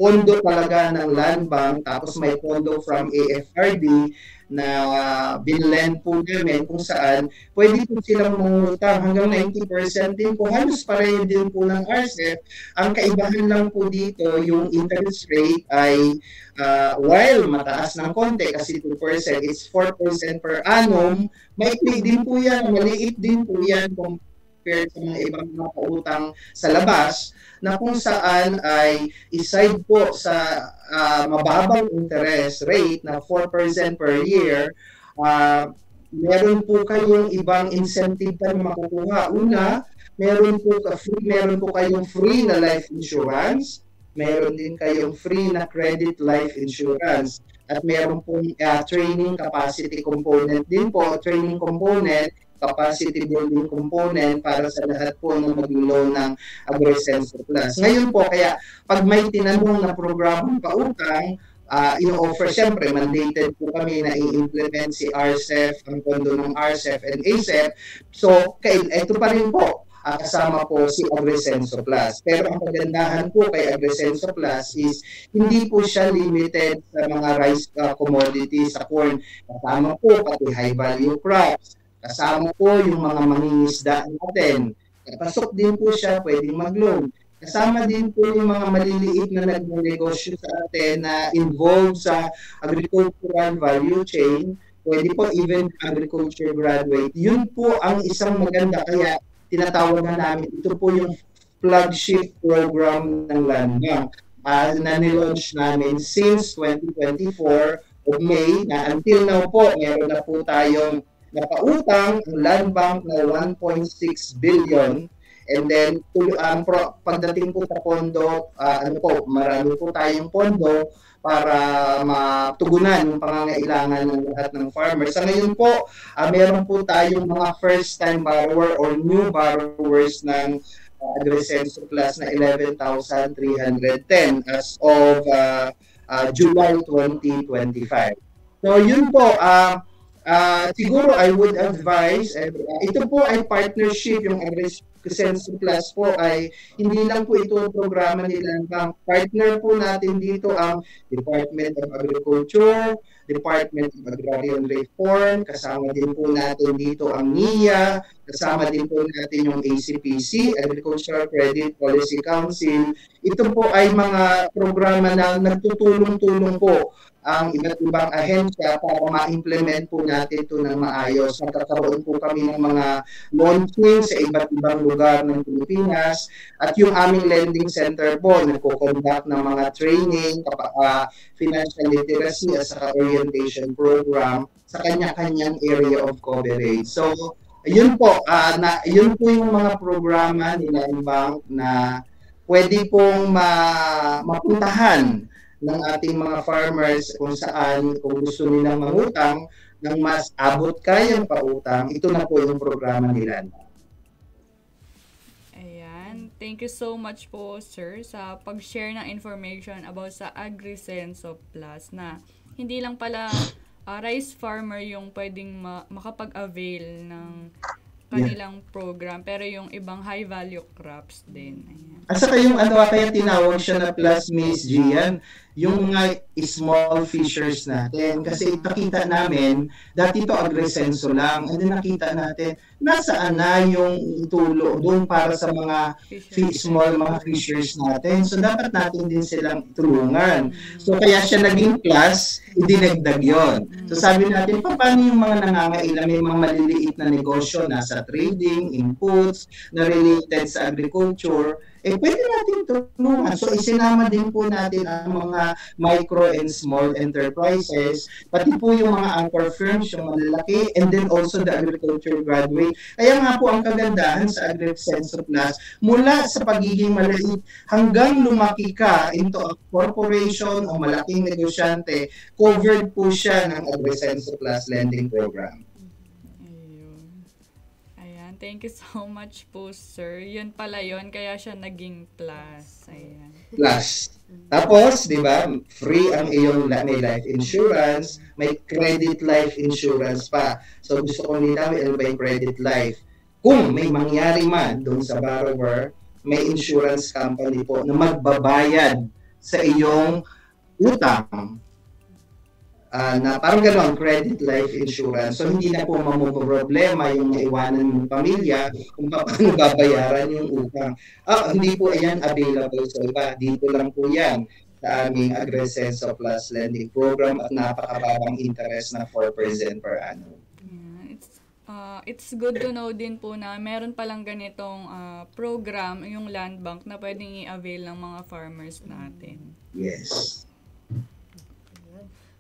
pondo talaga ng Land Bank, tapos may pondo from AFRD na binlend po namin kung saan pwede po silang mangutang hanggang 90% din po. Halos pareho din po ng RCEF. Ang kaibahan lang po dito, yung interest rate ay while mataas ng konti kasi 2%, it's 4% per annum, maikli din po yan, maliit din po yan compared sa mga ibang mga pautang sa labas na kung saan ay iside po sa mababang interest rate na 4% per year, meron po kayong ibang incentive pa na makukuha. Una, meron po kayong free na life insurance, meron din kayong free na credit life insurance, at meron pong training capacity component din po, training component, capacity building component para sa lahat po ng mag-loan ng AgriSenso Plus. Ngayon po, kaya pag may tinanong na programang pautang, in-offer, siyempre, mandated po kami na i-implement si RCEF, ang pondo ng RCEF and ASEF. So, ito pa rin po, kasama po si AgriSenso Plus. Pero ang kagandahan po kay AgriSenso Plus is hindi po siya limited sa mga rice commodities, sa corn. Kasama po pati high value crops. Kasama po yung mga mangingisda natin. Pasok din po siya, pwedeng mag-loan. Kasama din po yung mga maliliit na nag-negosyo sa atin na involved sa agricultural value chain. Pwede po even agriculture graduate. Yun po ang isang maganda. Kaya tinatawag na namin, ito po yung flagship program ng Land Bank na nilaunch namin since 2024 of May, na until now po, meron na po tayong napautang ang Land Bank na 1.6 billion. And then, pagdating po sa pondo, marami po tayong pondo para matugunan yung pangangailangan ng lahat ng farmers. Sa ngayon po, meron po tayong mga first-time borrower or new borrowers ng AgriSenso Plus na 11,310 as of July 2025. So, yun po, siguro I would advise, ito po ay partnership, yung AgriSenso Plus po ay hindi lang po ito ang programa nila. Ang partner po natin dito ang Department of Agriculture, Department of Agrarian Reform, kasama din po natin dito ang NIA, kasama din po natin yung ACPC, Agricultural Credit Policy Council. Ito po ay mga programa na nagtutulong-tulong po ang iba't ibang ahensya para ma-implement po natin ito ng maayos. Magkakaroon po kami ng mga launching sa iba't ibang lugar ng Pilipinas, at yung aming lending center po nagko-conduct ng mga training, financial literacy at saka orientation program sa kanya-kanyang area of coverage. So, yun po, yun po yung mga programa ni Land Bank na pwede pong mapuntahan ng ating mga farmers kung saan, kung gusto nilang mangutang ng mas abot kayang pautang, ito na po yung programa nila. Ayan. Thank you so much po, sir, sa pag-share ng information about sa AgriSenso Plus na hindi lang pala rice farmer yung pwedeng makapag-avail ng kanilang program. Pero yung ibang high value crops din. Ayan. At saka yung kaya tinawag siya na plus, Miss Gian, yung mga small fishers natin. Kasi nakita namin, dati to agresenso lang, and then nakita natin, nasaan na yung tulo doon para sa mga small mga fishers natin. So dapat natin din silang tulungan. So kaya siya naging plus, idinagdag yon. So sabi natin, paano yung mga nangangailangan, may mga maliliit na negosyo, nasa trading, inputs, na related sa agriculture, pwede natin tulungan. So, isinama din po natin ang mga micro and small enterprises, pati po yung mga anchor firms, yung malalaki, and then also the agriculture graduate. Kaya nga po ang kagandahan sa AgriSenso Plus, mula sa pagiging maliit hanggang lumaki ka into a corporation o malaking negosyante, covered po siya ng AgriSenso Plus lending program. Thank you so much po, sir. Yun pala yun, kaya siya naging plus. Ayan. Plus. Tapos, di ba, free ang iyong may life insurance, may credit life insurance pa. So, gusto ko linawin, ano ba yung credit life? Kung may mangyari man doon sa borrower, may insurance company po na magbabayad sa iyong utang. Na parang gano'n, credit life insurance. So, hindi na po problema yung naiwanan ng pamilya kung paano babayaran yung utang. Hindi po yan available sa iba. Dito lang po yan sa aming AgriSenso Plus lending program at napakababang interest na 4% per annum. It's good to know din po na meron palang ganitong program, yung land bank, na pwedeng i-avail ng mga farmers natin. Yes.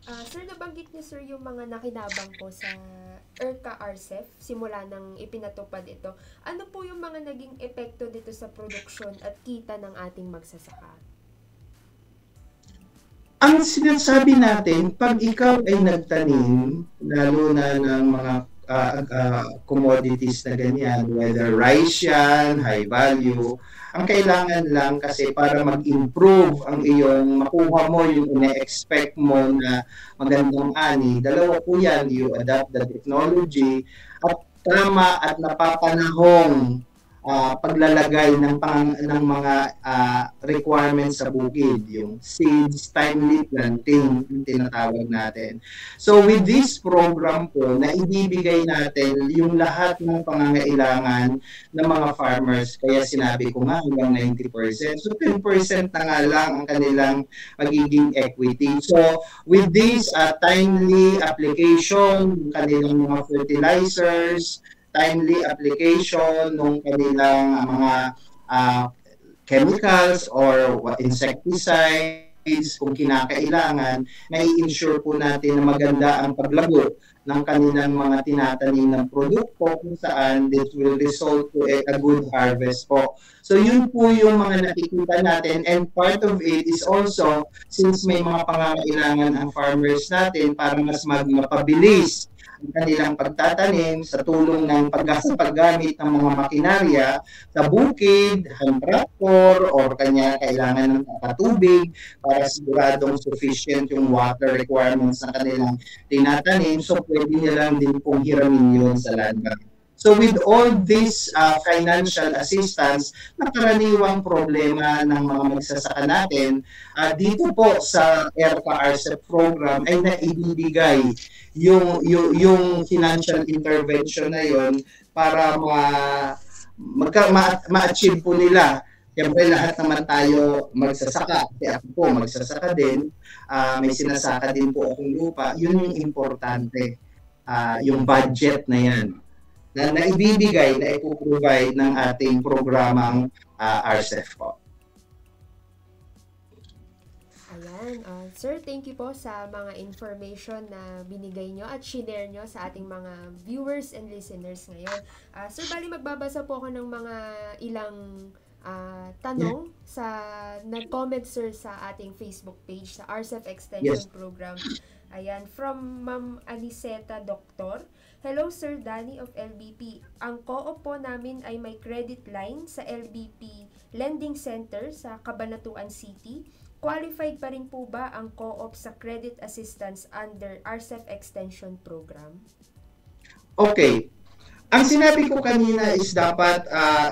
Sir, nabanggit niyo, sir, yung mga nakinabang po sa ERCA-RCEF simula nang ipinatupad ito. Ano po yung mga naging epekto dito sa produksyon at kita ng ating magsasaka? Ang sinasabi natin, pag ikaw ay nagtanim, lalo na ng mga commodities na ganyan, whether rice yan, high value, ang kailangan lang kasi para mag-improve ang iyong makuha mo, yung ina-expect mo na magandang ani, dalawa po yan, you adapt the technology at tama at napapanahong paglalagay ng mga requirements sa bukid, yung seeds, timely planting, yung tinatawag natin. So with this program po, na ibibigay natin yung lahat ng pangangailangan ng mga farmers, kaya sinabi ko nga hanggang 90%. So 10% na nga lang ang kanilang magiging equity. So with this timely application, kanilang mga fertilizers, timely application ng kanilang mga chemicals or insecticides kung kinakailangan, na i-ensure po natin na maganda ang paglago ng kanilang mga tinatanim ng produkto kung saan this will result to a good harvest po. So yun po yung mga nakikita natin, and part of it is also, since may mga pangangailangan ang farmers natin para mas mapabilis ang kanilang pagtatanim sa tulong ng paggamit ng mga makinarya sa bukid, hand tractor, or kanya kailangan ng patubig para siguradong sufficient yung water requirements ng kanilang tinatanim. So pwede nilang din pong hiramin yun sa land bank. So with all this financial assistance na karaniwang problema ng mga magsasaka natin, dito po sa ERCA-RCEF program ay naibibigay yung financial intervention na yon para ma-achieve po nila. Siyempre lahat naman tayo magsasaka. Kasi ako po magsasaka din. May sinasaka din po akong lupa. Yun yung importante. Yung budget na yan. Na ibibigay, na ipoprovide ng ating programang RCEF po. Ayan. Sir, thank you po sa mga information na binigay nyo at share nyo sa ating mga viewers and listeners ngayon. Sir, bali magbabasa po ako ng mga ilang tanong sa nag-comment, sir, sa ating Facebook page sa RCEF Extension Program. Ayan, from Ma'am Aniseta Doctor. Hello, Sir Danny of LBP. Ang co-op po namin ay may credit line sa LBP Lending Center sa Cabanatuan City. Qualified pa rin po ba ang co-op sa credit assistance under RCEF Extension Program? Okay. Ang sinabi ko kanina is dapat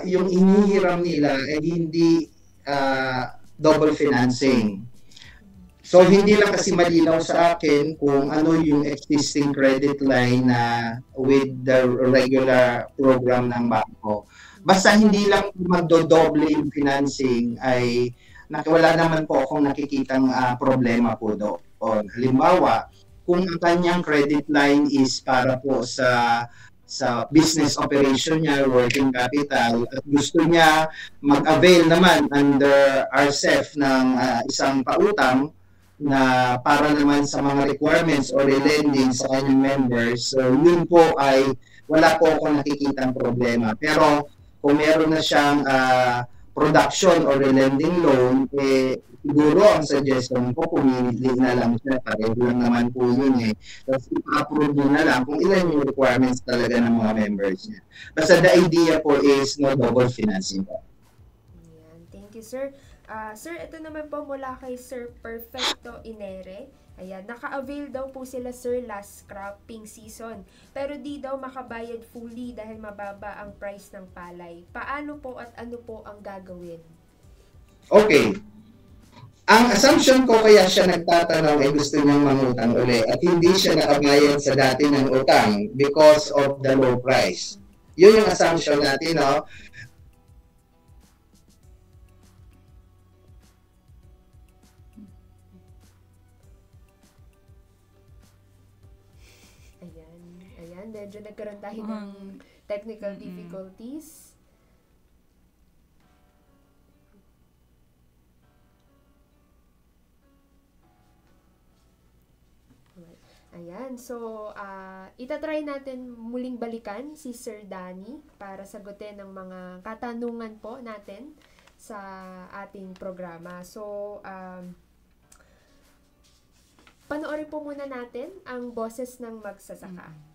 yung inihiram nila ay hindi double financing. So hindi lang kasi malinaw sa akin kung ano yung existing credit line na with the regular program ng bangko. Basta hindi lang magdodoble yung financing ay wala naman po akong nakikitang problema po doon. Halimbawa, kung ang kanyang credit line is para po sa business operation niya, working capital, at gusto niya mag-avail naman under RCEF ng isang pautang na para naman sa mga requirements or lending sa kanyang members, so yun po ay wala po akong nakikitang problema. Pero kung meron na siyang production or lending loan, siguro ang suggestion ko, pumili na lang siya, pareho lang naman po yun Tapos ipa-approve na lang kung ilan yung requirements talaga ng mga members niya. Basta the idea po is no double financing po. Ayan. Thank you, sir. Sir, ito naman po mula kay Sir Perfecto Inere. Ayan, naka-avail daw po sila, sir, last cropping season. Pero di daw makabayad fully dahil mababa ang price ng palay. Paano po at ano po ang gagawin? Okay. Ang assumption ko kaya siya nagtatanong ay gusto niyang mangutang uli at hindi siya nakabayad sa dati ng utang because of the low price. Yun yung assumption natin, no? Ayan, medyo nagkaroon tayo ng technical difficulties. Ayan, so itatry natin muling balikan si Sir Danny para sagutin ang mga katanungan po natin sa ating programa. So, panoorin po muna natin ang boses ng magsasaka.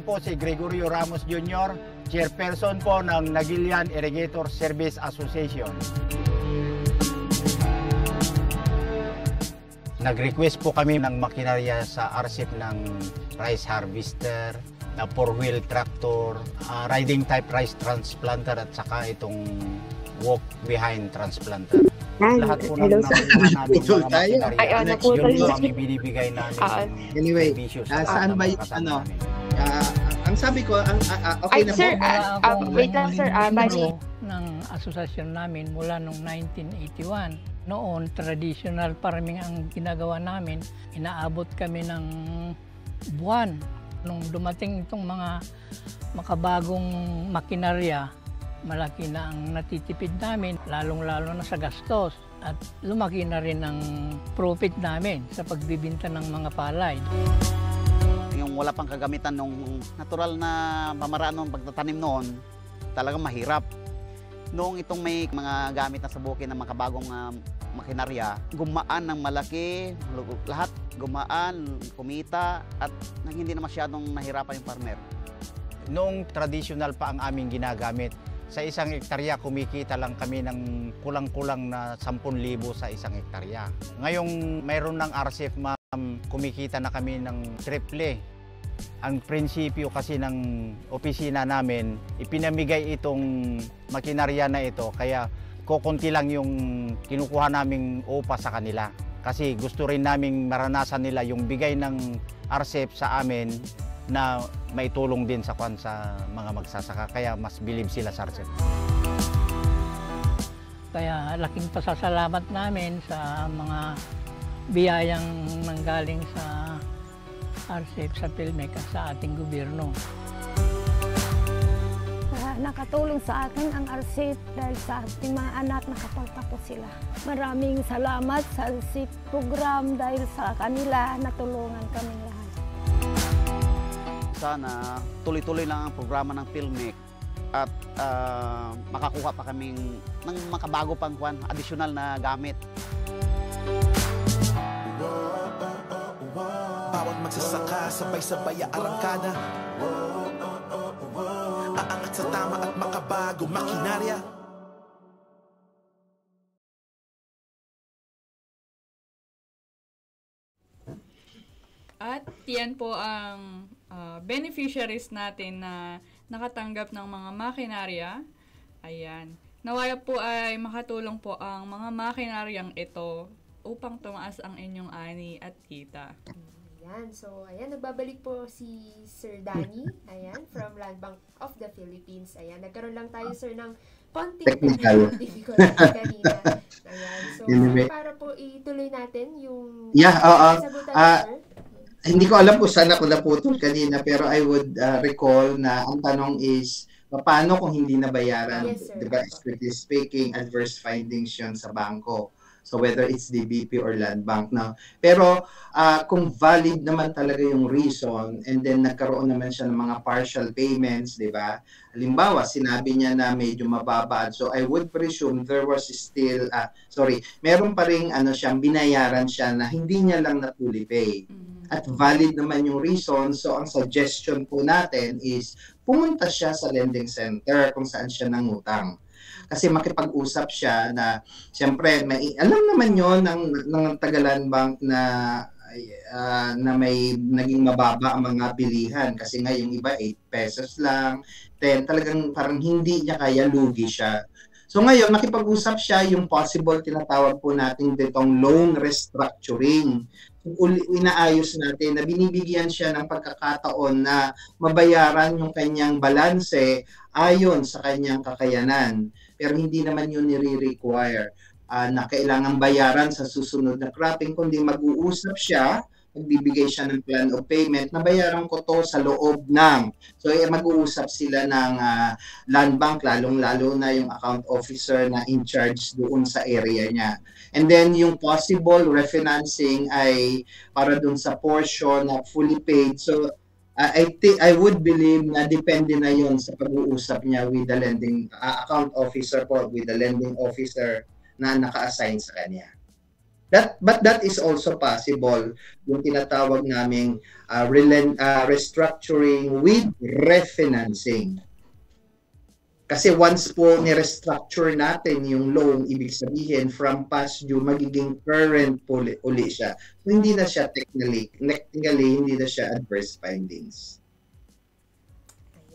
Po si Gregorio Ramos Jr., chairperson po ng Nagilian Irrigator Service Association. Nag-request po kami ng makinarya sa RCEF ng rice harvester, na 4-wheel tractor, riding type rice transplanter at saka itong walk behind transplanter. Lahat po ng nakuha namin mga makinarya, yun po ang ibinibigay namin. Anyway, saan ba yung ang sabi ko, okay na sir, po. Wait lang sir, ng asosasyon namin mula noong 1981. Noon, traditional farming ang ginagawa namin. Inaabot kami ng buwan. Nung dumating itong mga makabagong makinarya, malaki na ang natitipid namin, lalong-lalo na sa gastos. At lumaki na rin ang profit namin sa pagbibinta ng mga palay. Yung wala pang kagamitan nung natural na pamaraan ng pagtatanim noon, talagang mahirap. Noong itong may mga gamit na sa bukid ng makabagong makinarya, gumaan ng malaki, lahat gumaan, kumita, at hindi na masyadong nahirapan yung farmer. Noong traditional pa ang aming ginagamit, sa isang hektarya kumikita lang kami ng kulang-kulang na 10,000 sa isang hektarya. Ngayong mayroon ng RCEF, kumikita na kami ng triple. Ang prinsipyo kasi ng opisina namin, ipinamigay itong makinarya na ito, kaya kukunti lang yung kinukuha naming upa sa kanila. Kasi gusto rin naming maranasan nila yung bigay ng RCEF sa amin na may tulong din sa mga magsasaka, kaya mas bilib sila sa RCEF. Kaya laking pasasalamat namin sa mga biyayang nanggaling sa RCEF, sa PhilMec at sa ating gobyerno. Nakatulong sa akin ang RCEF dahil sa ating mga anak nakapagtapos sila. Maraming salamat sa RCEF program dahil sa kanila natulungan kaming lahat. Sana tuloy-tuloy lang ang programa ng PhilMec at makakuha pa kaming ng makabago pang additional na gamit. magsasaka, sabay-sabay arangkada. Aangat sa tama at makabagong makinarya. At yan po ang beneficiaries natin na nakatanggap ng mga makinarya. Ayan. Nawaya po ay makatulong po ang mga makinaryang ito upang tumaas ang inyong ani at kita. Ayan. So, ayan, nagbabalik po si Sir Danny, ayan, from Land Bank of the Philippines. Ayan, nagkaroon lang tayo, sir, ng konting technical difficulty kanina. Ayan. So, para po ituloy natin yung sagutan, sir. Hindi ko alam kung saan ako naputol kanina, pero I would recall na ang tanong is, paano kung hindi nabayaran? Yes, sir. Diba, strictly speaking, adverse findings yun sa bangko. So whether it's DBP or Land Bank na. Pero kung valid naman talaga yung reason and then nagkaroon naman siya ng mga partial payments, di ba? Halimbawa, sinabi niya na medyo mababa. So I would presume there was still, meron pa ring siyang binayaran siya na hindi niya lang na fully pay. At valid naman yung reason. So ang suggestion po natin is pumunta siya sa lending center kung saan siya nangutang. Kasi makipag-usap siya na siyempre alam naman yon ng Tagalan Bank na may naging mababa ang mga bilihan kasi nga yung iba 8 pesos lang, 10, talagang parang hindi niya kaya, lugi siya. So ngayon makipag-usap siya, yung possible tinatawag po natin ditong loan restructuring. Inaayos natin na binibigyan siya ng pagkakataon na mabayaran yung kanyang balanse ayon sa kanyang kakayanan. Pero hindi naman yun nire-require na kailangan bayaran sa susunod na cropping, kundi mag-uusap siya, magbibigay siya ng plan of payment, na bayaran ko to sa loob ng. So mag-uusap sila ng Land Bank, lalong-lalo na yung account officer na in charge doon sa area niya. And then yung possible refinancing ay para doon sa portion na fully paid. So I would believe na depende na yon sa pag-uusap niya with the lending account officer po, with the lending officer na naka-assign sa kanya. But that is also possible, yung tinatawag naming restructuring with refinancing. Kasi once po ni-restructure natin yung loan, ibig sabihin from past due, magiging current po uli siya. So, hindi na siya technically, hindi na siya adverse findings.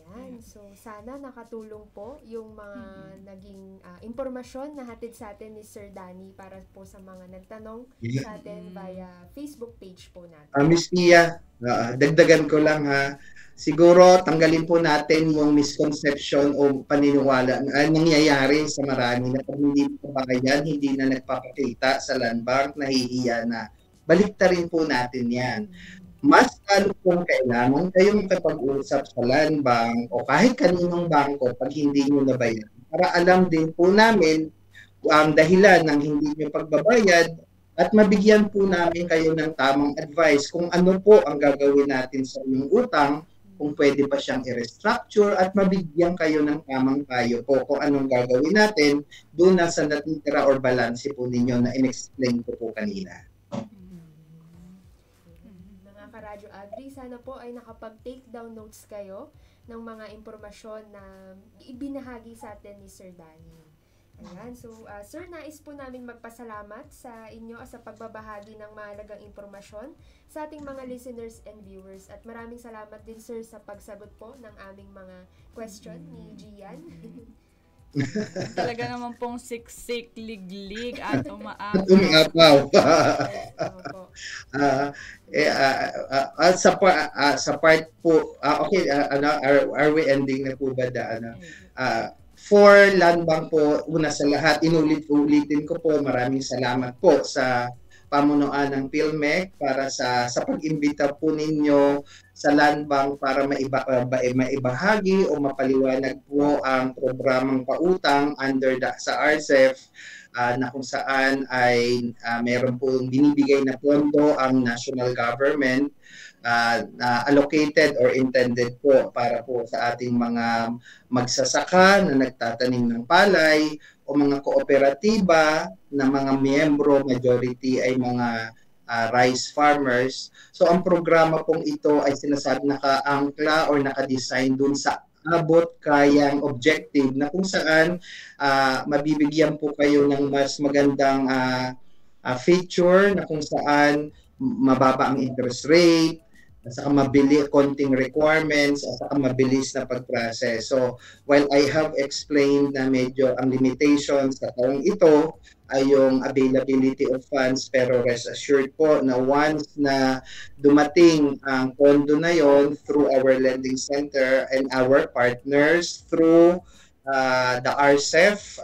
Ayan. So, sana nakatulong po yung mga naging impormasyon na hatid sa atin ni Sir Danny para po sa mga nagtanong sa atin via Facebook page po natin. Miss Tia, dagdagan ko lang ha. Siguro tanggalin po natin yung misconception o paniniwala na nangyayari sa marami na pag hindi pabayan, hindi na nagpapakita sa Land Bank, nahihiya na. Baliktarin po natin yan. Mas lalo pong kailangan kayong makipag-usap sa Land Bank o kahit kaninong bangko pag hindi nyo nabayan. Para alam din po namin ang dahilan ng hindi nyo pagbabayad at mabigyan po namin kayo ng tamang advice kung ano po ang gagawin natin sa inyong utang, kung pwede pa siyang i-restructure at mabigyan kayo ng tamang payo po kung anong gagawin natin doon na sa natitira or balanse po ninyo na in-explain ko po kanina. Mga Karadyo Agri, sana po ay nakapag-take down notes kayo ng mga impormasyon na ibinahagi sa atin ni Sir Danny. Ayan. So, sir, nais po namin magpasalamat sa inyo sa pagbabahagi ng mahalagang impormasyon sa ating mga listeners and viewers. At maraming salamat din, sir, sa pagsagot po ng aming mga question ni Gian. Talaga naman pong siksik, liglig, at umaapaw. Sa part po, okay, are we ending na po ba for Land Bank po, una sa lahat, inulit-ulitin ko po, maraming salamat po sa pamunuan ng PhilMec para sa pag-imbita po ninyo sa Land Bank para maibahagi o mapaliwanag po ang programang pautang sa RCEF na kung saan ay meron po binibigay na pondo ang national government allocated or intended po para po sa ating mga magsasaka na nagtatanim ng palay o mga kooperatiba na mga miyembro, majority ay mga rice farmers. So ang programa pong ito ay sinasabi naka-angkla or naka-design dun sa abot kayang objective na kung saan mabibigyan po kayo ng mas magandang feature na kung saan mababa ang interest rate, at saka mabili, konting requirements, at saka mabilis na pag-process. So, while I have explained na medyo ang limitations sa taong ito ay yung availability of funds, pero rest assured po na once na dumating ang pondo na yon through our lending center and our partners through the RCEF,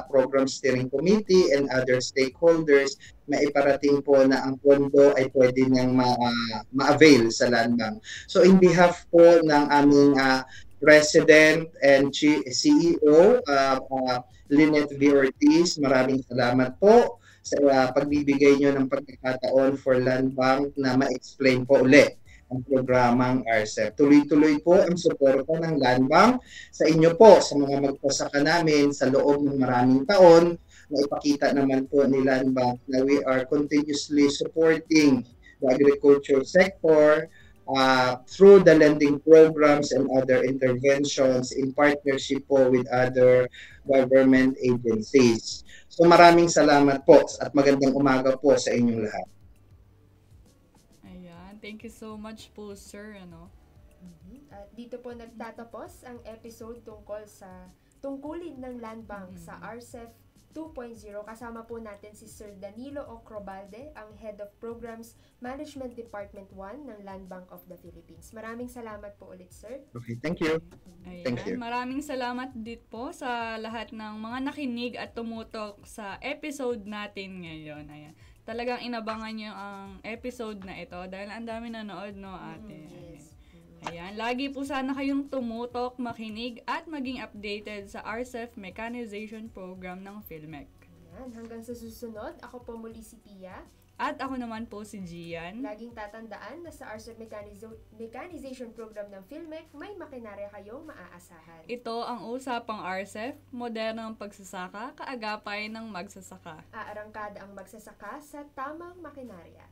Program Steering Committee, and other stakeholders, maiparating po na ang pondo ay pwede nang ma-avail sa Land Bank. So in behalf po ng aming President and CEO, Lynette V. Ortiz, maraming salamat po sa pagbibigay nyo ng pagkakataon for Land Bank na ma-explain po ulit ang programang RCEF. Tuloy-tuloy po ang suporta ng Land Bank sa inyo po, sa mga magpasaka namin sa loob ng maraming taon, na ipakita naman po ni Land Bank na we are continuously supporting the agriculture sector through the lending programs and other interventions in partnership po with other government agencies. So maraming salamat po at magandang umaga po sa inyong lahat. Ayan, thank you so much po, sir. At dito po nagtatapos ang episode tungkol sa tungkulin ng Land Bank sa RCEF 2.0. Kasama po natin si Sir Danilo Ocrobalde, ang Head of Programs Management Department 1 ng Land Bank of the Philippines. Maraming salamat po ulit, sir. Okay, thank you. Ayan, Thank you. maraming salamat dit po sa lahat ng mga nakinig at tumutok sa episode natin ngayon. Ayan. Talagang inabangan nyo ang episode na ito dahil ang dami nanood, no, ate? Yes. Ayan, lagi po sana kayong tumutok, makinig at maging updated sa RCEF Mechanization Program ng PhilMec. Ayan, hanggang sa susunod, ako po muli si Pia. At ako naman po si Gian. Laging tatandaan na sa RCEF Mechanization Program ng PhilMec, may makinarya kayong maaasahan. Ito ang usapang RCEF, modernong pagsasaka, kaagapay ng magsasaka. Aarangkada ang magsasaka sa tamang makinarya.